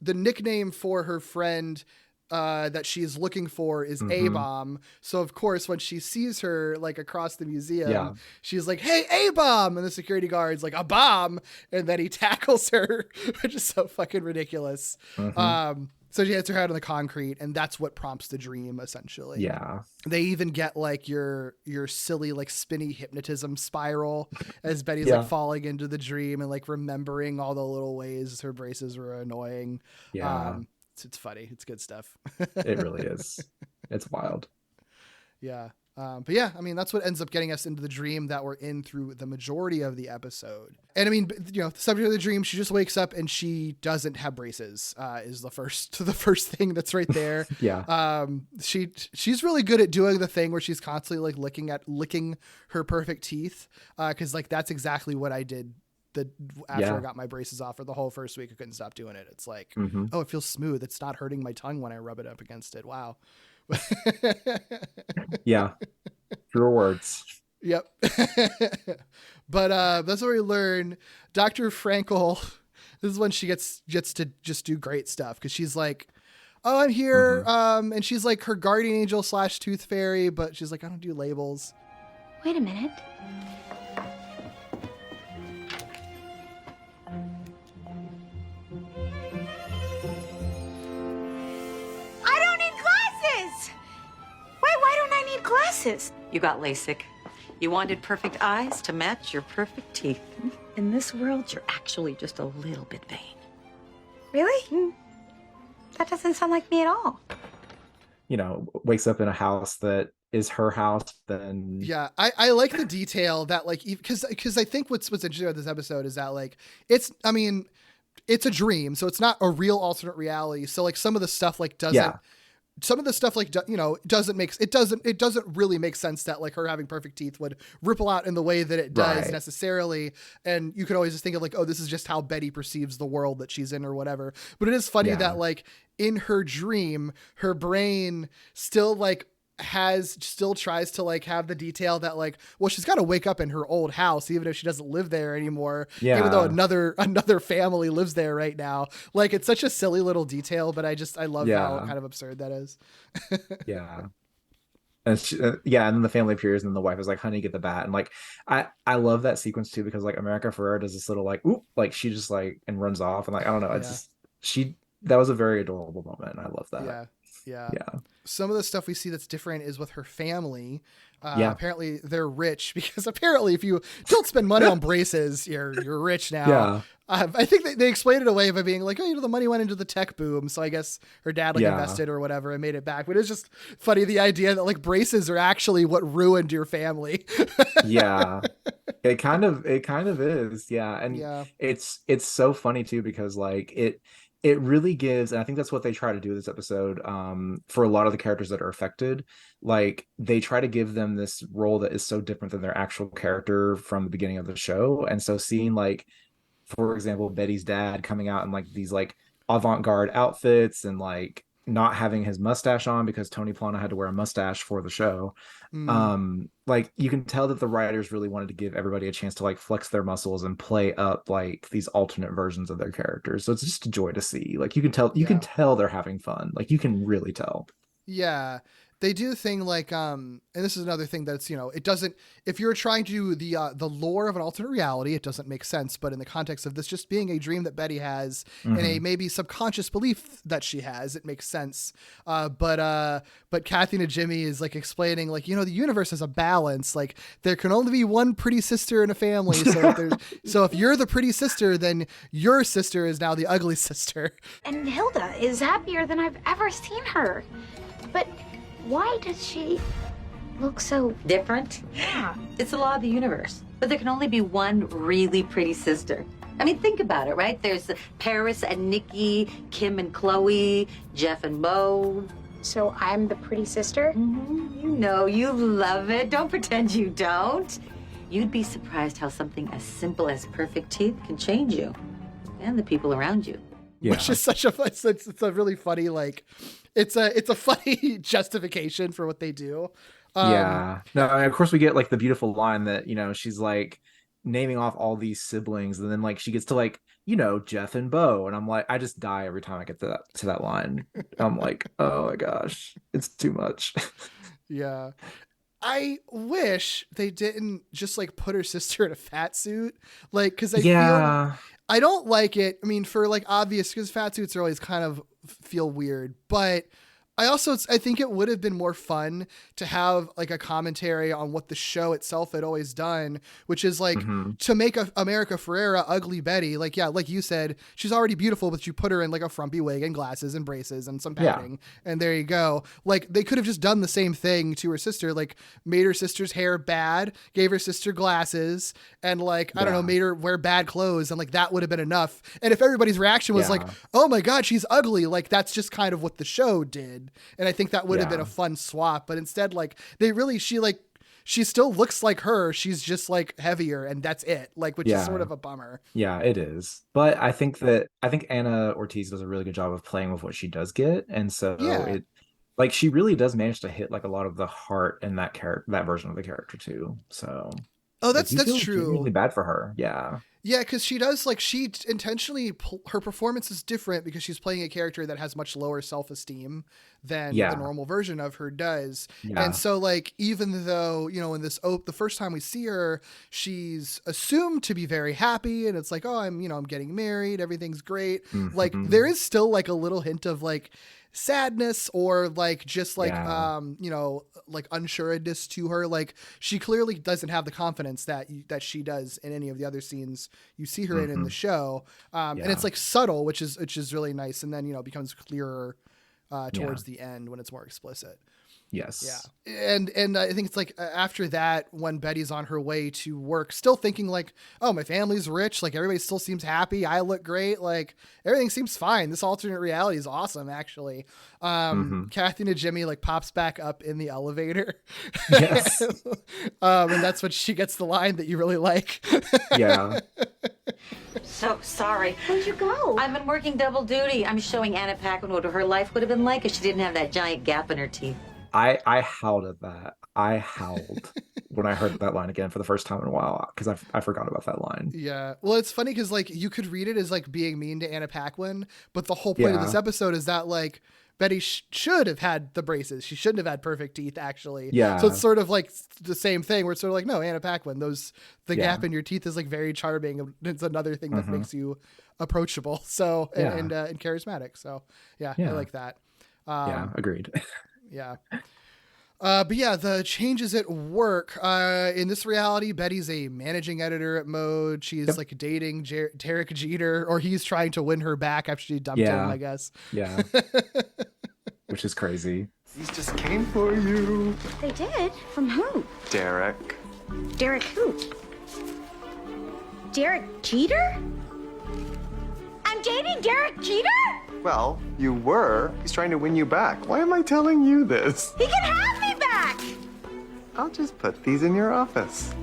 nickname for her friend that she's looking for is A-Bomb. So of course, when she sees her like across the museum, she's like, "Hey, A-Bomb!" And the security guard's like, "A bomb!" And then he tackles her, which is so fucking ridiculous. So she hits her head on the concrete, and that's what prompts the dream, essentially. Yeah. They even get like your silly like spinny hypnotism spiral as Betty's like falling into the dream and like remembering all the little ways her braces were annoying. Yeah. It's funny. It's good stuff. It really is. It's wild. Yeah. But yeah, I mean, that's what ends up getting us into the dream that we're in through the majority of the episode. And I mean, you know, the subject of the dream, she just wakes up and she doesn't have braces, is the first thing that's right there. Yeah. She's really good at doing the thing where she's constantly like licking her perfect teeth. Cause like, that's exactly what I did after I got my braces off for the whole first week. I couldn't stop doing it. It's like, oh, it feels smooth. It's not hurting my tongue when I rub it up against it. Wow. Yeah. Pure words. Yep. But that's where we learn Dr. Frankel. This is when she gets to just do great stuff, because she's like, oh, I'm here. And she's like her guardian angel / tooth fairy, but she's like, I don't do labels. Wait a minute. I don't need glasses! Wait, why don't I need glasses? You got LASIK. You wanted perfect eyes to match your perfect teeth. In this world, you're actually just a little bit vain. Really? That doesn't sound like me at all. You know, wakes up in a house that is her house, then yeah, I like the detail that like, because I think what's interesting about this episode is that like it's a dream, so it's not a real alternate reality. So like some of the stuff like doesn't it doesn't really make sense that like her having perfect teeth would ripple out in the way that it does necessarily. And you could always just think of like, oh, this is just how Betty perceives the world that she's in or whatever. But it is funny that like in her dream, her brain still tries to like have the detail that like, well, she's got to wake up in her old house, even if she doesn't live there anymore, even though another family lives there right now. Like, it's such a silly little detail, but I love how kind of absurd that is. Yeah. And and then the family appears, and then the wife is like, honey, get the bat. And like, I love that sequence too, because like America Ferrera does this little like, oop, like she just like, and runs off, and like, I don't know. It's just, that was a very adorable moment. I love that. Yeah. Some of the stuff we see that's different is with her family. Apparently they're rich, because apparently if you don't spend money on braces, you're rich now. Yeah. I think they explained it away by being like, oh, the money went into the tech boom. So I guess her dad invested or whatever and made it back. But it's just funny, the idea that like braces are actually what ruined your family. Yeah. It kind of is. Yeah. And it's so funny too, because like it really gives, and I think that's what they try to do this episode, for a lot of the characters that are affected. Like, they try to give them this role that is so different than their actual character from the beginning of the show. And so seeing like, for example, Betty's dad coming out in like these like avant-garde outfits and like not having his mustache on because Tony Plana had to wear a mustache for the show. Like, you can tell that the writers really wanted to give everybody a chance to like flex their muscles and play up like these alternate versions of their characters. So it's just a joy to see. Like, you can tell they're having fun. Like, you can really tell. Yeah. They do the thing like, and this is another thing that's, it doesn't, if you're trying to do the lore of an alternate reality, it doesn't make sense. But in the context of this just being a dream that Betty has and a maybe subconscious belief that she has, it makes sense. But Kathy Najimy is like explaining like, the universe has a balance. Like, there can only be one pretty sister in a family. So if you're the pretty sister, then your sister is now the ugly sister. And Hilda is happier than I've ever seen her. But why does she look so different? Yeah. It's the law of the universe. But there can only be one really pretty sister. I mean, think about it, right? There's Paris and Nikki, Kim and Chloe, Jeff and Mo. So I'm the pretty sister? Mm-hmm. You love it. Don't pretend you don't. You'd be surprised how something as simple as perfect teeth can change you and the people around you. Yeah. Which is it's a really funny, like, it's a funny justification for what they do. No, and of course we get like the beautiful line that, she's like naming off all these siblings, and then like she gets to like, Jeff and Bo, and I'm like, I just die every time I get to that line. I'm like, oh my gosh, it's too much. Yeah. I wish they didn't just like put her sister in a fat suit, like, because I I don't like it. I mean, for like obvious, because fat suits are always kind of feel weird, but I think it would have been more fun to have like a commentary on what the show itself had always done, which is like to make America Ferrera ugly Betty. Like, yeah, like you said, she's already beautiful, but you put her in like a frumpy wig and glasses and braces and some padding, and there you go. Like, they could have just done the same thing to her sister, like made her sister's hair bad, gave her sister glasses, and like, I don't know, made her wear bad clothes, and like that would have been enough. And if everybody's reaction was like, oh my God, she's ugly, like that's just kind of what the show did. And I think that would have been a fun swap, but instead, like, she still looks like her. She's just like heavier, and that's it. Like, which is sort of a bummer. Yeah, it is. But I think Anna Ortiz does a really good job of playing with what she does get, and so it, like, she really does manage to hit like a lot of the heart in that version of the character too. So that's true. Really bad for her. Yeah. Yeah, because she does, like, she intentionally, her performance is different because she's playing a character that has much lower self-esteem than the normal version of her does. Yeah. And so, like, even though, you know, in this, the first time we see her, she's assumed to be very happy, and it's like, oh, I'm getting married, everything's great. Like, there is still, like, a little hint of, like, sadness or like just like like unsureness to her. Like, she clearly doesn't have the confidence that she does in any of the other scenes you see her in the show, and it's like subtle, which is really nice, and then becomes clearer towards the end when it's more explicit. Yes. Yeah. And I think it's like after that, when Betty's on her way to work, still thinking like, oh, my family's rich. Like, everybody still seems happy. I look great. Like, everything seems fine. This alternate reality is awesome, actually. Kathy Najimy like pops back up in the elevator. Yes. And that's when she gets the line that you really like. Yeah. So sorry. Where'd you go? I've been working double duty. I'm showing Anna Paquin what her life would have been like if she didn't have that giant gap in her teeth. I howled at that. I howled when I heard that line again for the first time in a while, because I forgot about that line. Yeah. Well, it's funny because like you could read it as like being mean to Anna Paquin, but the whole point of this episode is that like Betty should have had the braces. She shouldn't have had perfect teeth, actually. Yeah. So it's sort of like the same thing where it's sort of like, no, Anna Paquin, the gap in your teeth is like very charming. It's another thing that makes you approachable. So, and charismatic. So I like that. Agreed. Yeah. But yeah, the changes at work. In this reality, Betty's a managing editor at Mode. She's like dating Derek Jeter, or he's trying to win her back after she dumped him, I guess. Yeah. Which is crazy. These just came for you. They did? From who? Derek. Derek who? Derek Jeter? I'm dating Derek Jeter? Well, you were. He's trying to win you back. Why am I telling you this? He can have me back! I'll just put these in your office.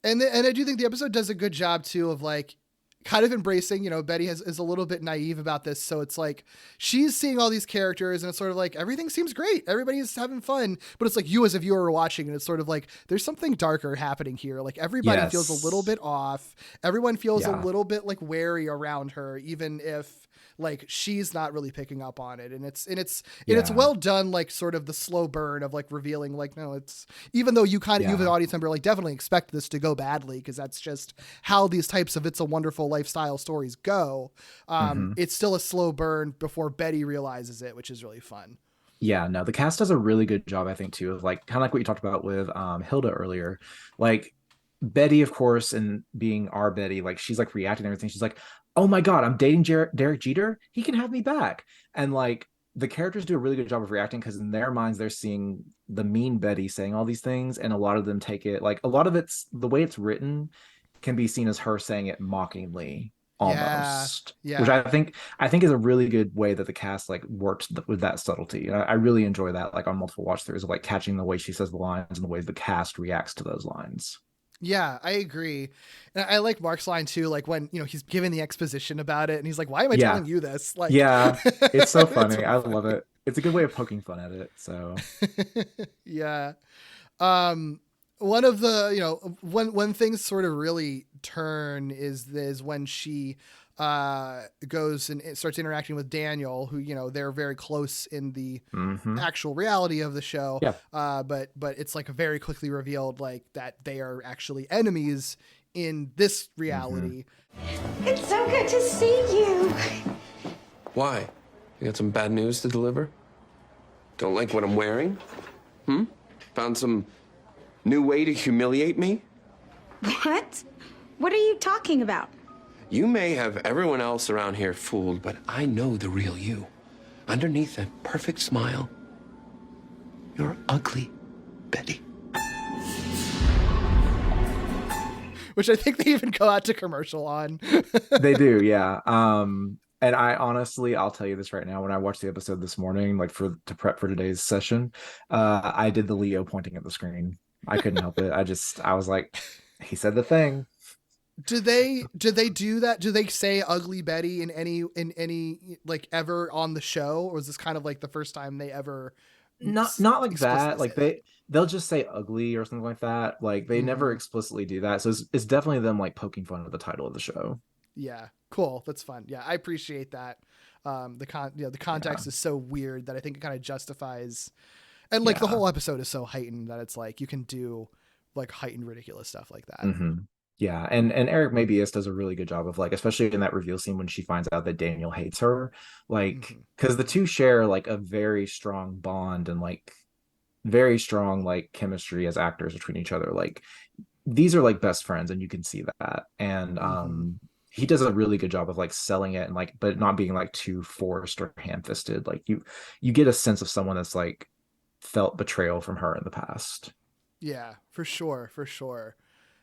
And I do think the episode does a good job, too, of like kind of embracing, Betty is a little bit naive about this. So it's like she's seeing all these characters and it's sort of like everything seems great. Everybody's having fun. But it's like you as a viewer are watching and it's sort of like there's something darker happening here. Like everybody feels a little bit off. Everyone feels a little bit like wary around her, even if like she's not really picking up on it. And it's well done, like sort of the slow burn of like revealing like, no, it's even though you kind of, you have an audience member, like definitely expect this to go badly because that's just how these types of It's a Wonderful Lifestyle stories go. It's still a slow burn before Betty realizes it, which is really fun. Yeah, no, the cast does a really good job, I think, too, of like kind of like what you talked about with Hilda earlier. Like Betty, of course, and being our Betty, like she's like reacting to everything. She's like, oh my God, I'm dating Derek Jeter. He can have me back. And like the characters do a really good job of reacting because in their minds, they're seeing the mean Betty saying all these things. And a lot of them take it like a lot of it's the way it's written can be seen as her saying it mockingly almost, which I think is a really good way that the cast like worked with that subtlety. And I really enjoy that, like on multiple watch throughs of like catching the way she says the lines and the way the cast reacts to those lines. Yeah, I agree. And I like Mark's line too, like when, he's giving the exposition about it and he's like, why am I telling you this? Like, it's so funny. It's I love it. It's a good way of poking fun at it. So yeah. One of the, when things sort of really turn is when she goes and starts interacting with Daniel, who, you know, they're very close in the actual reality of the show. Yeah. But it's like very quickly revealed like that they are actually enemies in this reality. It's so good to see you. Why? You got some bad news to deliver? Don't like what I'm wearing? Found some new way to humiliate me? What? What are you talking about? You may have everyone else around here fooled, but I know the real you. Underneath that perfect smile, you're ugly, Betty. Which I think they even go out to commercial on. They do, yeah. And I honestly, I'll tell you this right now. When I watched the episode this morning, like to prep for today's session, I did the Leo pointing at the screen. I couldn't help it. I was like, he said the thing. Do they do that? Do they say ugly Betty in any like ever on the show, or is this kind of like the first time they ever? Not like that. Like they'll just say ugly or something like that. Like they never explicitly do that. So it's definitely them like poking fun at the title of the show. Yeah, cool. That's fun. Yeah, I appreciate that. The context is so weird that I think it kind of justifies, and like the whole episode is so heightened that it's like you can do like heightened ridiculous stuff like that. Yeah, and Eric Mabius does a really good job of like, especially in that reveal scene when she finds out that Daniel hates her, like because the two share like a very strong bond and like very strong like chemistry as actors between each other. Like these are like best friends, and you can see that. And he does a really good job of like selling it and like, but not being like too forced or ham-fisted. Like you get a sense of someone that's like felt betrayal from her in the past. Yeah, for sure.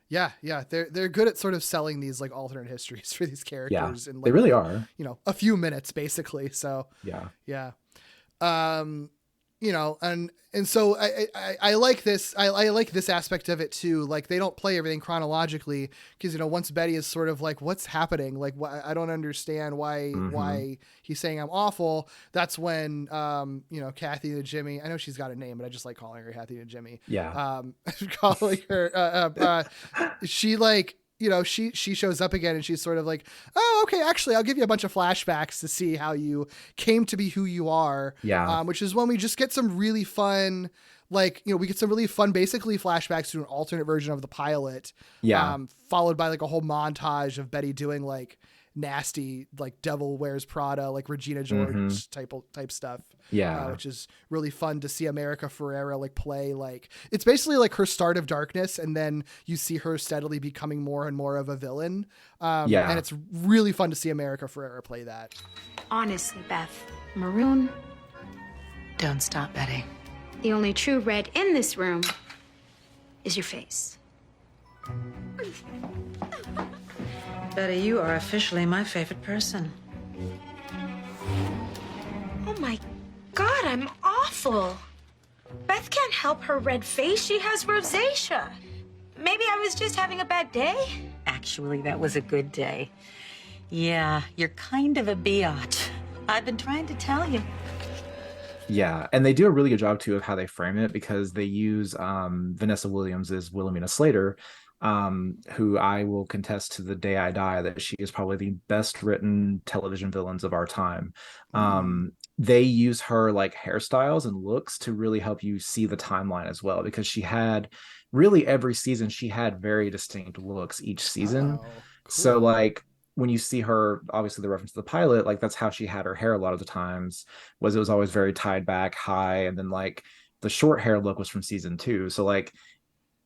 Yeah, they're good at sort of selling these like alternate histories for these characters. And like, they really are. You know, a few minutes basically. So yeah. You know, and so I like this. I like this aspect of it too. Like they don't play everything chronologically because, you know, once Betty is sort of like, what's happening? Like, I don't understand why he's saying I'm awful. That's when, you know, Kathy Najimy, I know she's got a name, but I just like calling her Kathy Najimy. Yeah. Calling her, she like, you know, she shows up again and she's sort of like, oh, okay, actually, I'll give you a bunch of flashbacks to see how you came to be who you are. Yeah. Which is when we just get some really fun, like, you know, we get some really fun, basically flashbacks to an alternate version of the pilot. Yeah. Followed by like a whole montage of Betty doing like nasty, like Devil Wears Prada, like Regina George type stuff. Yeah. Which is really fun to see America Ferrera like play, like it's basically like her start of darkness, and then you see her steadily becoming more and more of a villain. And it's really fun to see America Ferrera play that. Honestly, Beth, maroon. Don't stop, Betty. The only true red in this room is your face. Betty, you are officially my favorite person. Oh my God, I'm awful. Beth can't help her red face. She has rosacea. Maybe I was just having a bad day? Actually, that was a good day. Yeah, you're kind of a biatch. I've been trying to tell you. Yeah, and they do a really good job too of how they frame it, because they use Vanessa Williams as Wilhelmina Slater, who I will contest to the day I die that she is probably the best written television villains of our time. They use her like hairstyles and looks to really help you see the timeline as well, because she had really every season she had very distinct looks each season. Cool. So like when you see her, obviously the reference to the pilot, like that's how she had her hair a lot of the times, was it was always very tied back high, and then like the short hair look was from season 2. So like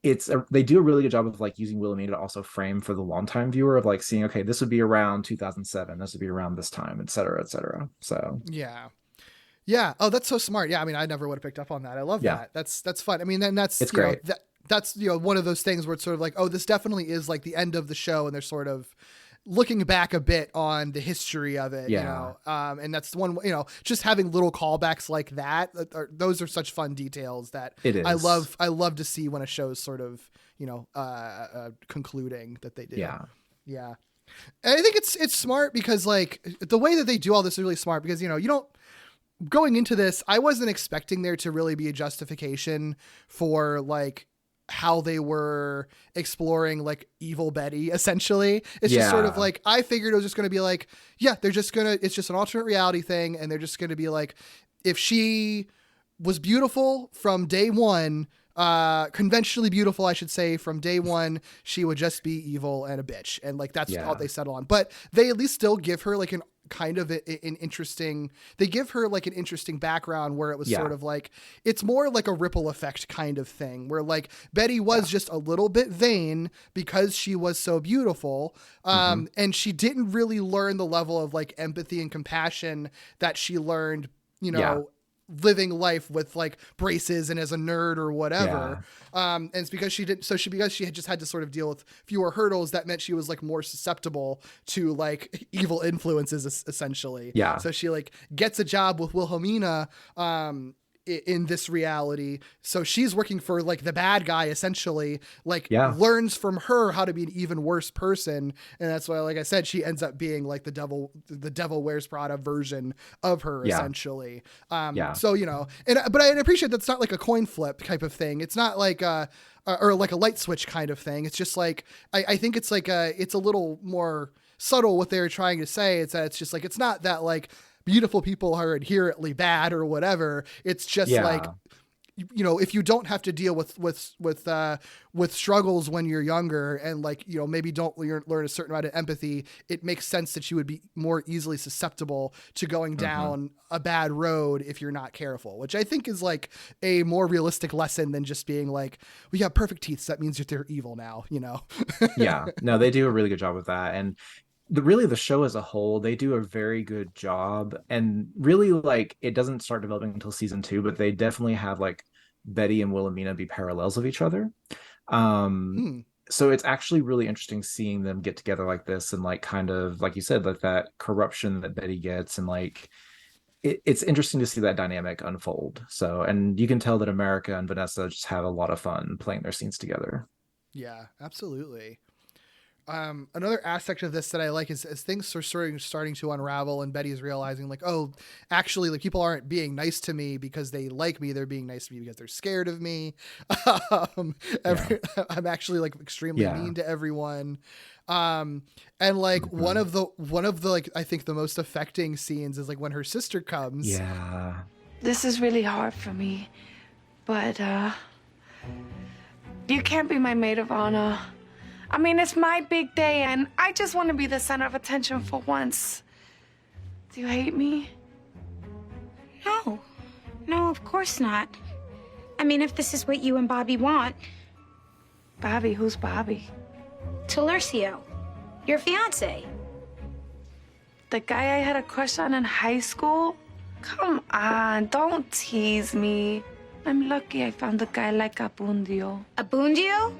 they do a really good job of like using Wilhelmina to also frame for the longtime viewer of like seeing, okay, this would be around 2007, this would be around this time, et cetera, et cetera. So yeah. Oh, that's so smart. Yeah, I mean, I never would have picked up on that. I love that. That's fun. I mean, then that's it's great. That's you know, one of those things where it's sort of like, oh, this definitely is like the end of the show, and they're sort of looking back a bit on the history of it. You know, and that's one, you know, just having little callbacks like that. Those are such fun details that it is. I love to see when a show's sort of, you know, concluding that they do. Yeah. And I think it's smart because like the way that they do all this is really smart, because, you know, you don't, going into this, I wasn't expecting there to really be a justification for like how they were exploring like evil Betty, essentially. It's just sort of like, I figured it was just going to be like, yeah, it's just an alternate reality thing. And they're just going to be like, if she was beautiful from day one, conventionally beautiful, I should say, from day one, she would just be evil and a bitch. And like, that's all they settle on. But they at least still give her like an kind of an interesting, they give her like an interesting background where it was sort of like, it's more like a ripple effect kind of thing where like Betty was just a little bit vain because she was so beautiful. And she didn't really learn the level of like empathy and compassion that she learned, you know, living life with like braces and as a nerd or whatever. And it's because because she had just had to sort of deal with fewer hurdles, that meant she was like more susceptible to like evil influences essentially. So she like gets a job with Wilhelmina, in this reality. So she's working for like the bad guy, essentially, like learns from her how to be an even worse person. And that's why, like I said, she ends up being like the Devil Wears Prada version of her, essentially. So, you know, but I appreciate that's not like a coin flip type of thing. It's not like, or like a light switch kind of thing. It's just like, I think it's like, it's a little more subtle what they're trying to say. It's that it's just like, it's not that like, beautiful people are inherently bad or whatever. It's just like, you know, if you don't have to deal with struggles when you're younger and like, you know, maybe don't learn a certain amount of empathy, it makes sense that you would be more easily susceptible to going down a bad road if you're not careful, which I think is like a more realistic lesson than just being like, we have perfect teeth, so that means that they're evil now, you know? No, they do a really good job with that. And the show as a whole, they do a very good job, and really like it doesn't start developing until season 2, but they definitely have like Betty and Wilhelmina be parallels of each other. So it's actually really interesting seeing them get together like this, and like kind of like you said, like that corruption that Betty gets, and like it's interesting to see that dynamic unfold. So, and you can tell that America and Vanessa just have a lot of fun playing their scenes together. Yeah, absolutely. Another aspect of this that I like is as things are starting to unravel and Betty's realizing like, oh, actually like people aren't being nice to me because they like me. They're being nice to me because they're scared of me. I'm actually like extremely mean to everyone. And like one of the like, I think the most affecting scenes is like when her sister comes. This is really hard for me, but, you can't be my maid of honor. I mean, it's my big day, and I just want to be the center of attention for once. Do you hate me? No, of course not. I mean, if this is what you and Bobby want. Bobby? Who's Bobby? Talercio, your fiance. The guy I had a crush on in high school? Come on, don't tease me. I'm lucky I found a guy like Abundio. Abundio?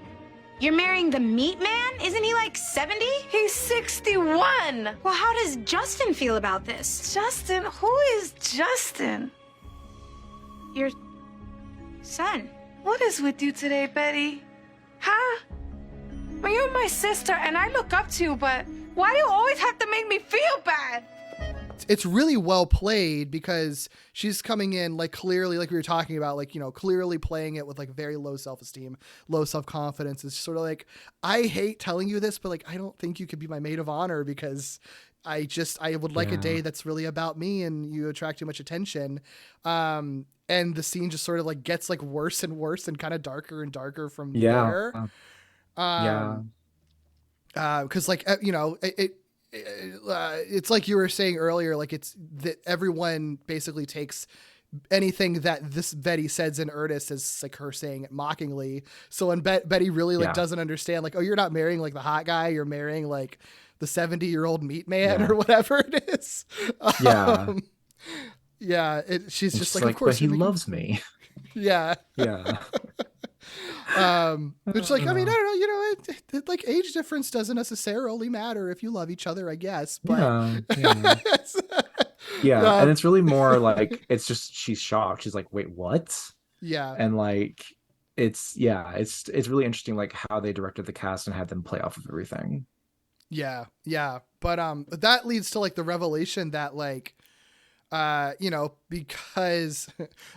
You're marrying the meat man? Isn't he like 70? He's 61. Well, how does Justin feel about this? Justin? Who is Justin? Your son. What is with you today, Betty? Huh? Well, you're my sister, and I look up to you, but why do you always have to make me feel bad? It's really well played because she's coming in like clearly, like we were talking about, like, you know, clearly playing it with like very low self-esteem, low self-confidence. It's sort of like, I hate telling you this, but like, I don't think you could be my maid of honor because I would like a day that's really about me and you attract too much attention. And the scene just sort of like gets like worse and worse and kind of darker and darker from there. Cause like, you know, it's like you were saying earlier, like it's that everyone basically takes anything that this Betty says in earnest as like her saying it mockingly. So when Betty really like doesn't understand, like, oh, you're not marrying like the hot guy, you're marrying like the 70-year-old meat man or whatever it is. She's just like, of course, but he loves me. It's like, I mean, I don't know, you know, it like age difference doesn't necessarily matter if you love each other, I guess. But and it's really more like, it's just, she's shocked. She's like, wait, what? And like, it's really interesting, like how they directed the cast and had them play off of everything. But that leads to like the revelation that like, because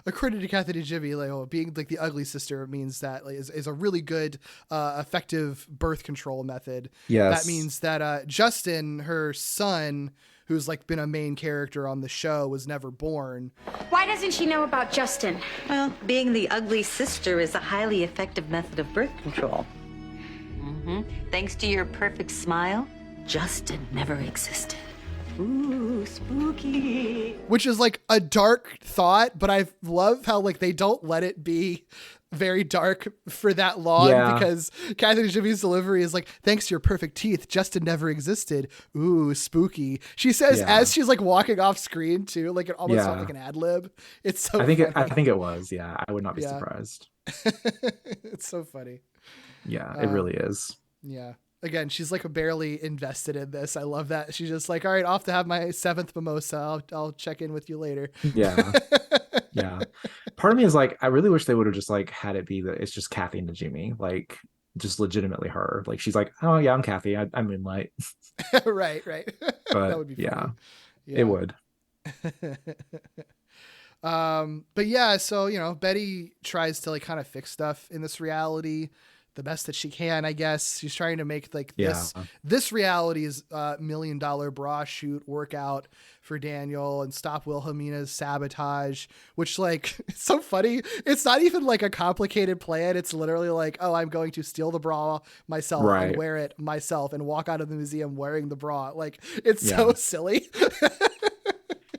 according to Kathy Najimy, like, being like the ugly sister means that like, is a really good, effective birth control method. Yes. That means that Justin, her son, who's like been a main character on the show, was never born. Why doesn't she know about Justin? Well, being the ugly sister is a highly effective method of birth control. Thanks to your perfect smile, Justin never existed. Ooh, spooky. Which is like a dark thought, but I love how like they don't let it be very dark for that long, because Kathy Najimy's delivery is like, thanks to your perfect teeth, Justin never existed. Ooh, spooky. She says as she's like walking off screen too, like it almost felt like an ad lib. It's so I think funny. it was. Yeah. I would not be surprised. It's so funny. Yeah, it really is. Yeah. Again, she's like barely invested in this. I love that. She's just like, all right, off to have my 7th mimosa. I'll check in with you later. Yeah. Yeah. Part of me is like, I really wish they would have just like had it be that it's just Kathy Najimy, like just legitimately her. Like she's like, oh yeah, I'm Kathy. I'm Moonlight. Right. But that would be funny. Yeah. It would. But yeah, so Betty tries to like kind of fix stuff in this reality the best that she can, I guess. She's trying to make like this reality's $1 million bra shoot workout for Daniel and stop Wilhelmina's sabotage, which like, it's so funny. It's not even like a complicated plan. It's literally like, oh, I'm going to steal the bra myself and wear it myself and walk out of the museum wearing the bra. Like, it's so silly.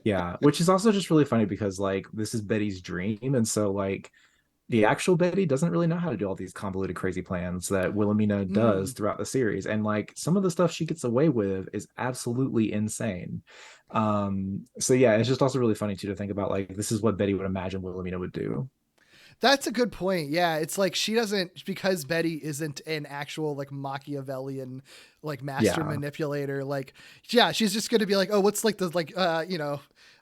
Yeah, which is also just really funny because like this is Betty's dream, and so like the actual Betty doesn't really know how to do all these convoluted crazy plans that Wilhelmina does throughout the series, and like some of the stuff she gets away with is absolutely insane. So yeah, it's just also really funny too to think about like this is what Betty would imagine Wilhelmina would do. That's a good point. Yeah, it's like she doesn't, because Betty isn't an actual like Machiavellian like master manipulator. Like, yeah, she's just going to be like, oh, what's like the like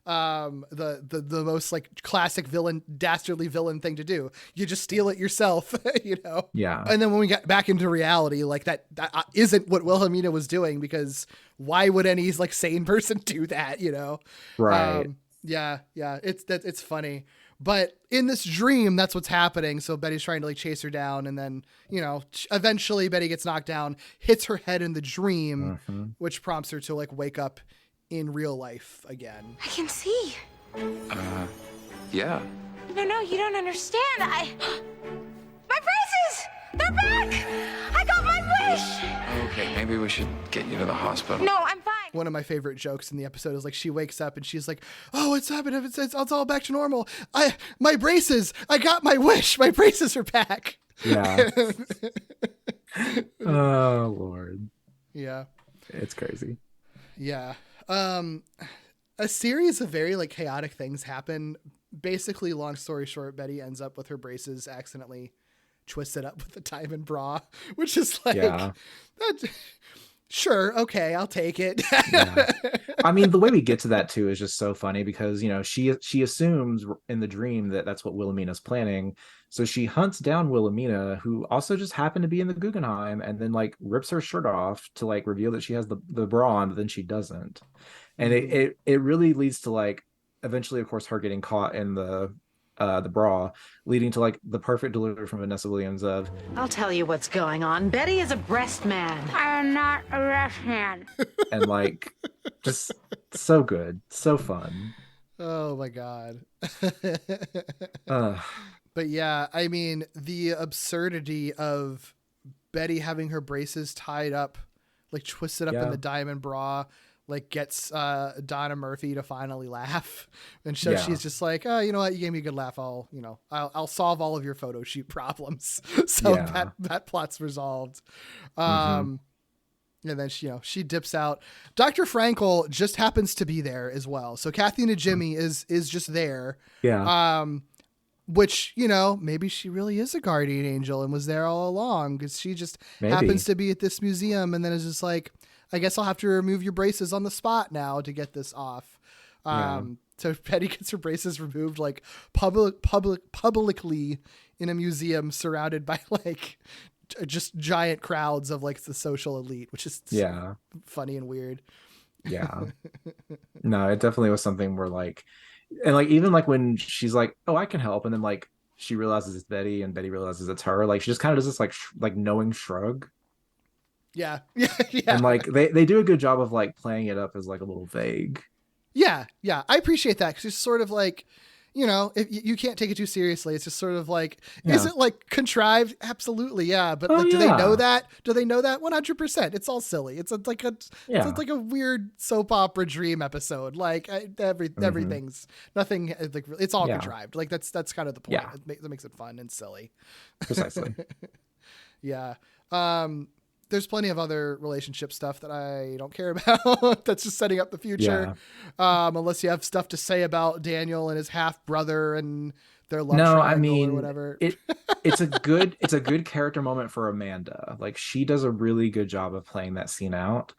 the most like classic villain, dastardly villain thing to do? You just steal it yourself, Yeah. And then when we get back into reality, like that isn't what Wilhelmina was doing, because why would any like sane person do that? Right. Yeah. It's funny. But in this dream, that's what's happening. So Betty's trying to like chase her down, and then, eventually Betty gets knocked down, hits her head in the dream, which prompts her to like wake up in real life again. I can see. Yeah. No, you don't understand. My braces! They're back! I got my wish! Okay, maybe we should get you to the hospital. No, I'm fine. One of my favorite jokes in the episode is like she wakes up and she's like, oh, what's happened? It's all back to normal. My braces, I got my wish. My braces are back. Yeah. Oh, Lord. Yeah. It's crazy. Yeah. A series of very like chaotic things happen. Basically, long story short, Betty ends up with her braces accidentally twisted up with a diamond bra, which is like, sure, okay, I'll take it. Yeah. I mean, the way we get to that too is just so funny because she assumes in the dream that that's what Wilhelmina's planning. So she hunts down Wilhelmina, who also just happened to be in the Guggenheim, and then like rips her shirt off to like reveal that she has the bra on, but then she doesn't. And it really leads to like eventually, of course, her getting caught in the bra, leading to like the perfect delivery from Vanessa Williams of, I'll tell you what's going on. Betty is a breast man. I am not a breast man. and like just so good, so fun. Oh my God. But yeah, I mean, the absurdity of Betty having her braces tied up, like twisted up in the diamond bra, like gets Donna Murphy to finally laugh. And so she's just like, oh, you know what? You gave me a good laugh. I'll solve all of your photo shoot problems. So that plot's resolved. And then she dips out. Dr. Frankel just happens to be there as well. So Kathy Najimy is just there. Yeah. Which, maybe she really is a guardian angel and was there all along, because she just happens to be at this museum and then is just like, I guess I'll have to remove your braces on the spot now to get this off. So Betty gets her braces removed, like publicly in a museum surrounded by like just giant crowds of like the social elite, which is funny and weird. Yeah. No, it definitely was something where like, and like even like when she's like, "Oh, I can help," and then like she realizes it's Betty, and Betty realizes it's her. Like she just kind of does this like like knowing shrug, Yeah. Yeah. Yeah. and like they do a good job of like playing it up as like a little vague. Yeah, yeah, I appreciate that because it's sort of like, if you can't take it too seriously. It's just sort of like, is Yeah. it like contrived? Absolutely, yeah. But Oh, like, do they know yeah. that? Do they know that? 100%. It's all silly. Yeah. It's like a weird soap opera dream episode. Like everything's nothing like it's all Yeah. contrived. Like that's kind of the point. Yeah. That makes it fun and silly. Precisely. Yeah. There's plenty of other relationship stuff that I don't care about. That's just setting up the future. Unless you have stuff to say about Daniel and his half brother and their love triangle or whatever. It's a good character moment for Amanda. Like she does a really good job of playing that scene out.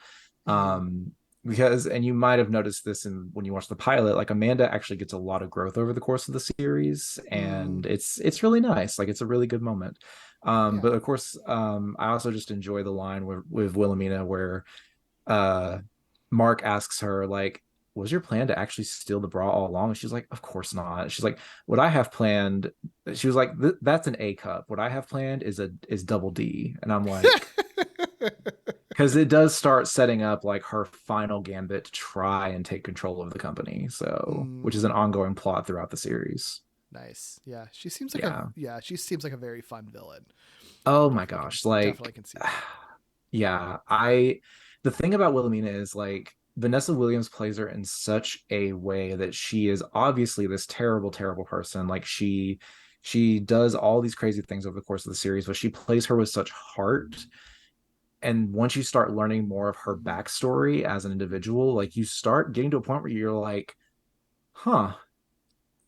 Because, and you might have noticed this when you watch the pilot, like Amanda actually gets a lot of growth over the course of the series, and it's really nice. Like it's a really good moment. But of course, I also just enjoy the line with Wilhelmina where Mark asks her, like, was your plan to actually steal the bra all along? And she's like, of course not. She's like, what I have planned, she was like, that's an A cup. What I have planned is double D. And I'm like, because it does start setting up like her final gambit to try and take control of the company. So, which is an ongoing plot throughout the series. Nice. Yeah. She seems like she seems like a very fun villain. Oh my gosh. Like, definitely can see that. Yeah. The thing about Wilhelmina is like Vanessa Williams plays her in such a way that she is obviously this terrible, terrible person. Like she does all these crazy things over the course of the series, but she plays her with such heart. And once you start learning more of her backstory as an individual, like you start getting to a point where you're like, huh,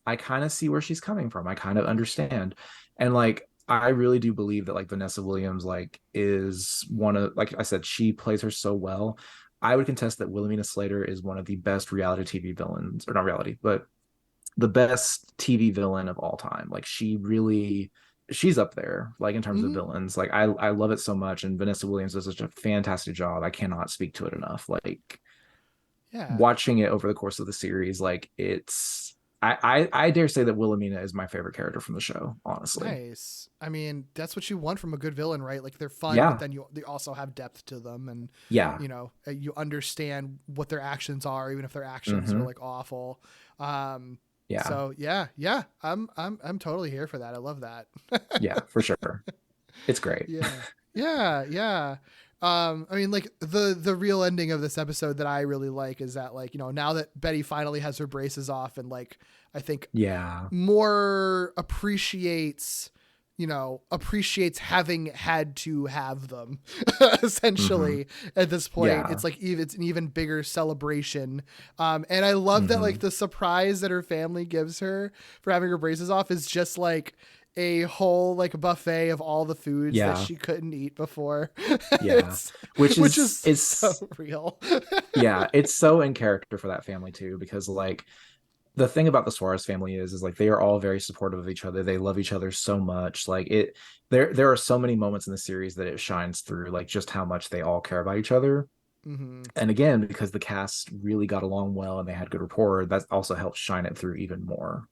I kind of see where she's coming from. I kind of understand. And like, I really do believe that like Vanessa Williams, like is one of, like I said, she plays her so well. I would contest that Wilhelmina Slater is one of the best reality TV villains, or not reality, but the best TV villain of all time. Like she's up there, like in terms of villains. Like I love it so much. And Vanessa Williams does such a fantastic job. I cannot speak to it enough. Like watching it over the course of the series, like I dare say that Wilhelmina is my favorite character from the show, honestly. Nice. I mean, that's what you want from a good villain, right? Like they're fun, but then they also have depth to them, and you understand what their actions are, even if their actions are like awful. So I'm totally here for that. I love that. Yeah, for sure. It's great. Yeah. I mean, like the real ending of this episode that I really like is that, like, now that Betty finally has her braces off and like, I think more appreciates having had to have them essentially at this point. It's like it's an even bigger celebration. And I love that, like, the surprise that her family gives her for having her braces off is just like a whole like buffet of all the foods that she couldn't eat before. Which is so real. It's so in character for that family too, because like the thing about the Suarez family is like they are all very supportive of each other. They love each other so much. Like there are so many moments in the series that it shines through, like just how much they all care about each other. And again, because the cast really got along well and they had good rapport, that also helps shine it through even more.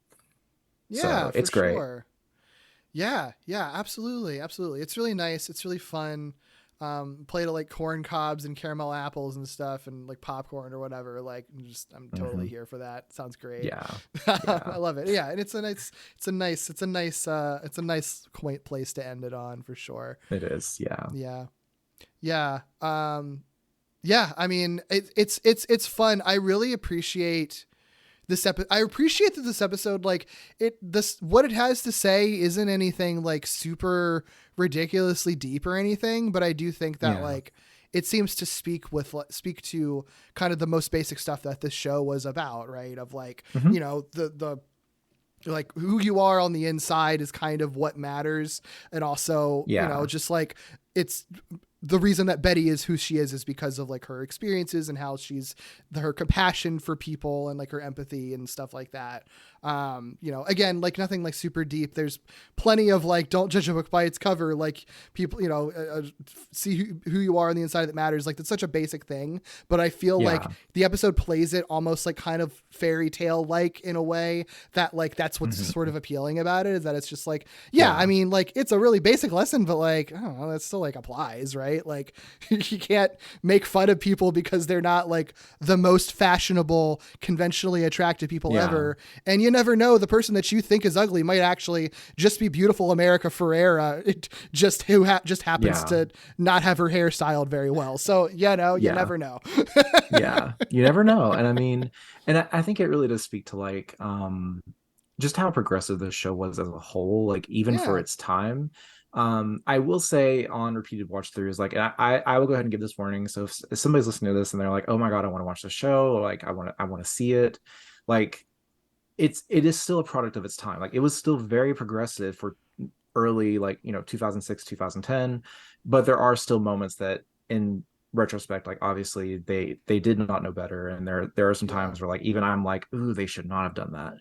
So it's great. Sure. Yeah, absolutely. It's really nice. It's really fun. Play to like corn cobs and caramel apples and stuff and like popcorn or whatever. Like I'm totally here for that. Sounds great. Yeah. I love it. Yeah. And it's a nice quaint place to end it on for sure. It is. Yeah. Yeah. I mean, it's fun. I really appreciate this episode. I appreciate that this episode, like what it has to say isn't anything like super ridiculously deep or anything, but I do think that like it seems to speak to kind of the most basic stuff that this show was about, right? Of like, the like who you are on the inside is kind of what matters. And also, just like it's the reason that Betty is who she is because of like her experiences and how her compassion for people and like her empathy and stuff like that. You know, again, like nothing like super deep. There's plenty of like, don't judge a book by its cover. Like people, you know, see who you are on the inside that matters. Like that's such a basic thing, but I feel like the episode plays it almost like kind of fairy tale like in a way that like, that's what's sort of appealing about it, is that it's just like, I mean, like it's a really basic lesson, but like, I don't know, that still like applies, right? Like you can't make fun of people because they're not like the most fashionable, conventionally attractive people ever. And you never know, the person that you think is ugly might actually just be beautiful America Ferrera. It just happens to not have her hair styled very well. So, you know, you never know. You never know. And I mean, and I think it really does speak to like, just how progressive this show was as a whole, like even for its time. I will say on repeated watch throughs, like I will go ahead and give this warning. So if somebody's listening to this and they're like, oh my God, I want to watch the show, or like I want to see it, like it is still a product of its time. Like it was still very progressive for early, like, you know, 2006, 2010, but there are still moments that in retrospect, like obviously they did not know better. And there are some times where like, even I'm like, ooh, they should not have done that.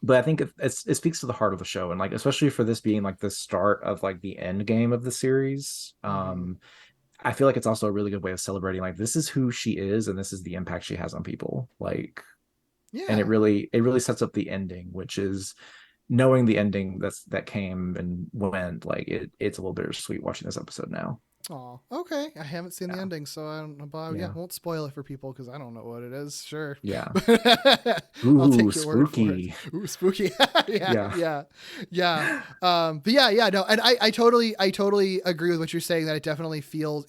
But I think it speaks to the heart of the show, and like especially for this being like the start of like the end game of the series. I feel like it's also a really good way of celebrating like this is who she is and this is the impact she has on people. Like, and it really sets up the ending, which is knowing the ending that came and went. Like it's a little bittersweet watching this episode now. Oh, okay. I haven't seen the ending, so I don't know. But won't spoil it for people because I don't know what it is. Sure. Yeah. I'll take your spooky. Word for it. Ooh, spooky. Yeah. But no. And I totally agree with what you're saying. That it definitely feels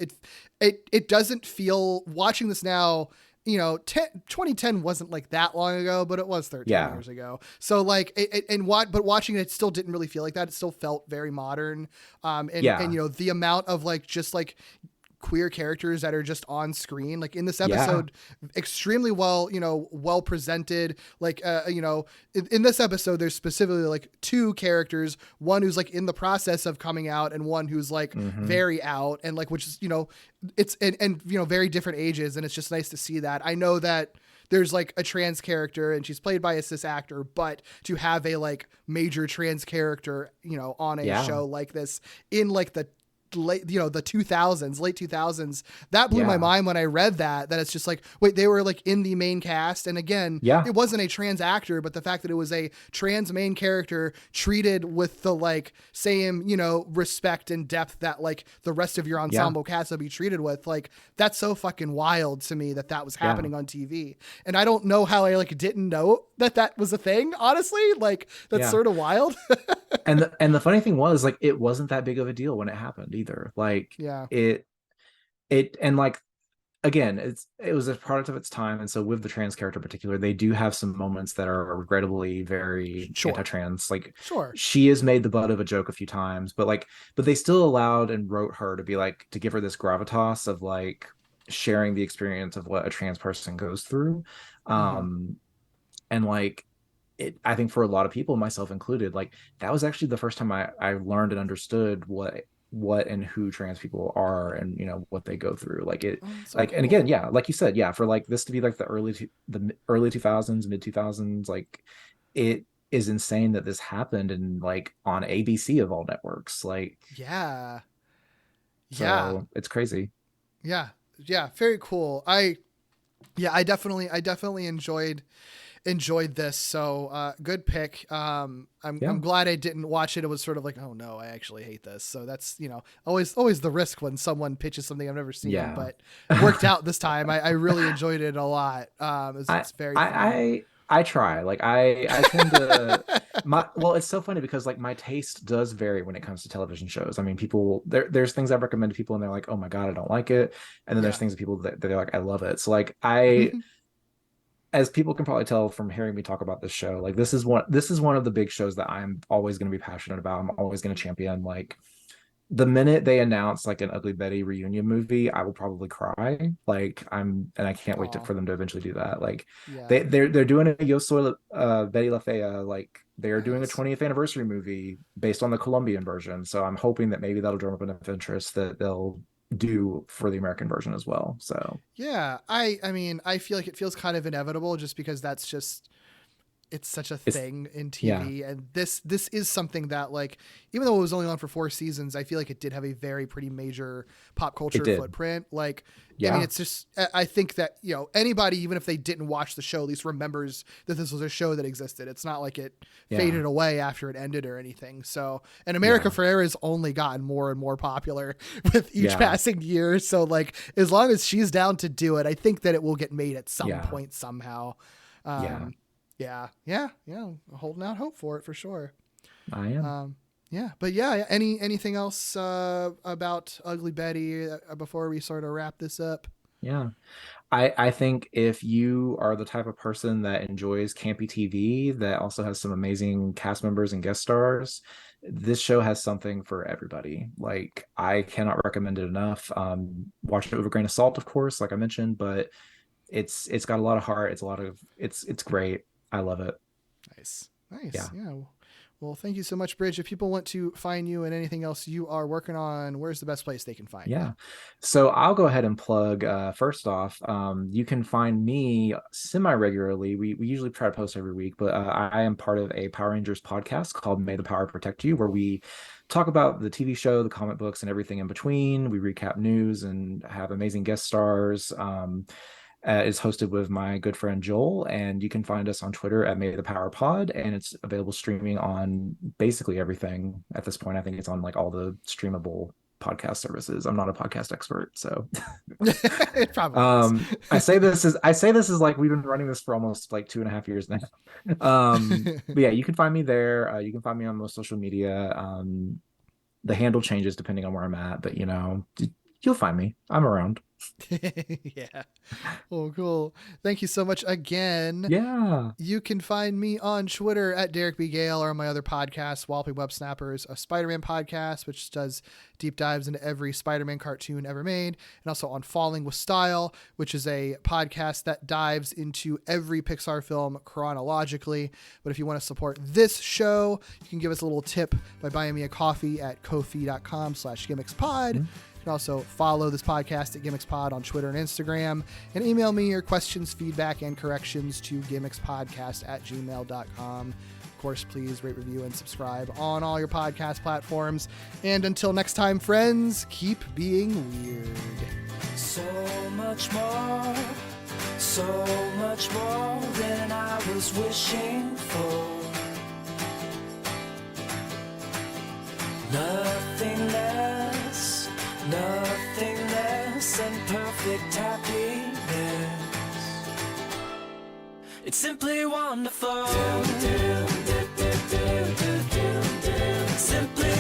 it doesn't feel, watching this now, you know, 2010 wasn't like that long ago, but it was 13 years ago. So like, but watching it still didn't really feel like that. It still felt very modern. And you know, the amount of like, just like queer characters that are just on screen, like in this episode, extremely well presented. Like, you know, in this episode, there's specifically like two characters, one who's like in the process of coming out and one who's like very out, and like, which is, you know, it's, and you know, very different ages. And it's just nice to see that. I know that there's like a trans character and she's played by a cis actor, but to have a like major trans character, you know, on a show like this in like the late 2000s, that blew my mind when I read that it's just like, wait, they were like in the main cast. And again, it wasn't a trans actor, but the fact that it was a trans main character treated with the like same, you know, respect and depth that like the rest of your ensemble cast would be treated with, like that's so fucking wild to me that was happening on TV. And I don't know how I like didn't know that was a thing, honestly. Like that's sort of wild. and the funny thing was, like, it wasn't that big of a deal when it happened either. Like, it and like, again, it was a product of its time. And so with the trans character in particular, they do have some moments that are regrettably very anti-trans. Like, she is made the butt of a joke a few times, but they still allowed and wrote her to be like, to give her this gravitas of like sharing the experience of what a trans person goes through. And like, I think for a lot of people, myself included, like that was actually the first time I learned and understood what and who trans people are, and you know what they go through. Like it, like, and again, like you said, for like this to be like the early 2000s, mid 2000s, like it is insane that this happened, and like on ABC of all networks, like so it's crazy. Very cool. I definitely enjoyed this. So good pick. I'm glad I didn't watch it. It was sort of like, oh no, I actually hate this. So that's, you know, always the risk when someone pitches something I've never seen, but it worked out this time. I really enjoyed it a lot. It's very fun. I try, like I tend to well, it's so funny because like my taste does vary when it comes to television shows. I mean, people there's things I recommend to people and they're like, oh my God, I don't like it. And then there's things that people that they're like, I love it. So like as people can probably tell from hearing me talk about this show, like this is one of the big shows that I'm always going to be passionate about. I'm always going to champion. Like the minute they announce like an Ugly Betty reunion movie, I will probably cry. Like and I can't wait for them to eventually do that. Like they're doing a Yo Soy Betty La Fea, like they're doing a 20th anniversary movie based on the Colombian version. So I'm hoping that maybe that'll drum up enough interest that they'll do for the American version as well. So I mean, I feel like it feels kind of inevitable just because that's just it's such a thing in TV, and this is something that, like, even though it was only on for 4 seasons, I feel like it did have a very pretty major pop culture footprint. Like, I mean, it's just, I think that, you know, anybody, even if they didn't watch the show, at least remembers that this was a show that existed. It's not like it faded away after it ended or anything. So, and America Ferrera has only gotten more and more popular with each passing year. So, like, as long as she's down to do it, I think that it will get made at some point somehow. Yeah. Holding out hope for it for sure. I am. But anything else about Ugly Betty before we sort of wrap this up? Yeah. I think if you are the type of person that enjoys campy TV that also has some amazing cast members and guest stars, this show has something for everybody. Like, I cannot recommend it enough. Watch it with a grain of salt, of course, like I mentioned, but it's got a lot of heart. It's great. I love it. Nice. Yeah. Well, thank you so much, Bridge. If people want to find you and anything else you are working on, where's the best place they can find you? So I'll go ahead and plug, first off, you can find me semi-regularly. We usually try to post every week, but I am part of a Power Rangers podcast called May the Power Protect You, where we talk about the TV show, the comic books, and everything in between. We recap news and have amazing guest stars. It's hosted with my good friend Joel, and you can find us on Twitter at May the Power Pod, and it's available streaming on basically everything at this point. I think it's on like all the streamable podcast services. I'm not a podcast expert, so it probably is. I say this is like we've been running this for almost like 2.5 years now. But yeah, you can find me there. You can find me on most social media. The handle changes depending on where I'm at, but you know, you'll find me. I'm around. Yeah. Well, cool. Thank you so much again. Yeah. You can find me on Twitter at Derek B. Gale, or on my other podcast, Walloping Web Snappers, a Spider-Man podcast, which does deep dives into every Spider-Man cartoon ever made, and also on Falling with Style, which is a podcast that dives into every Pixar film chronologically. But if you want to support this show, you can give us a little tip by buying me a coffee at ko-fi.com/gimmicspod. You can also follow this podcast at GimmicksPod on Twitter and Instagram, and email me your questions, feedback, and corrections to gimmickspodcast@gmail.com. Of course, please rate, review, and subscribe on all your podcast platforms. And until next time, friends, keep being weird. So much more than I was wishing for. Nothing less than perfect happiness. It's simply wonderful. Simply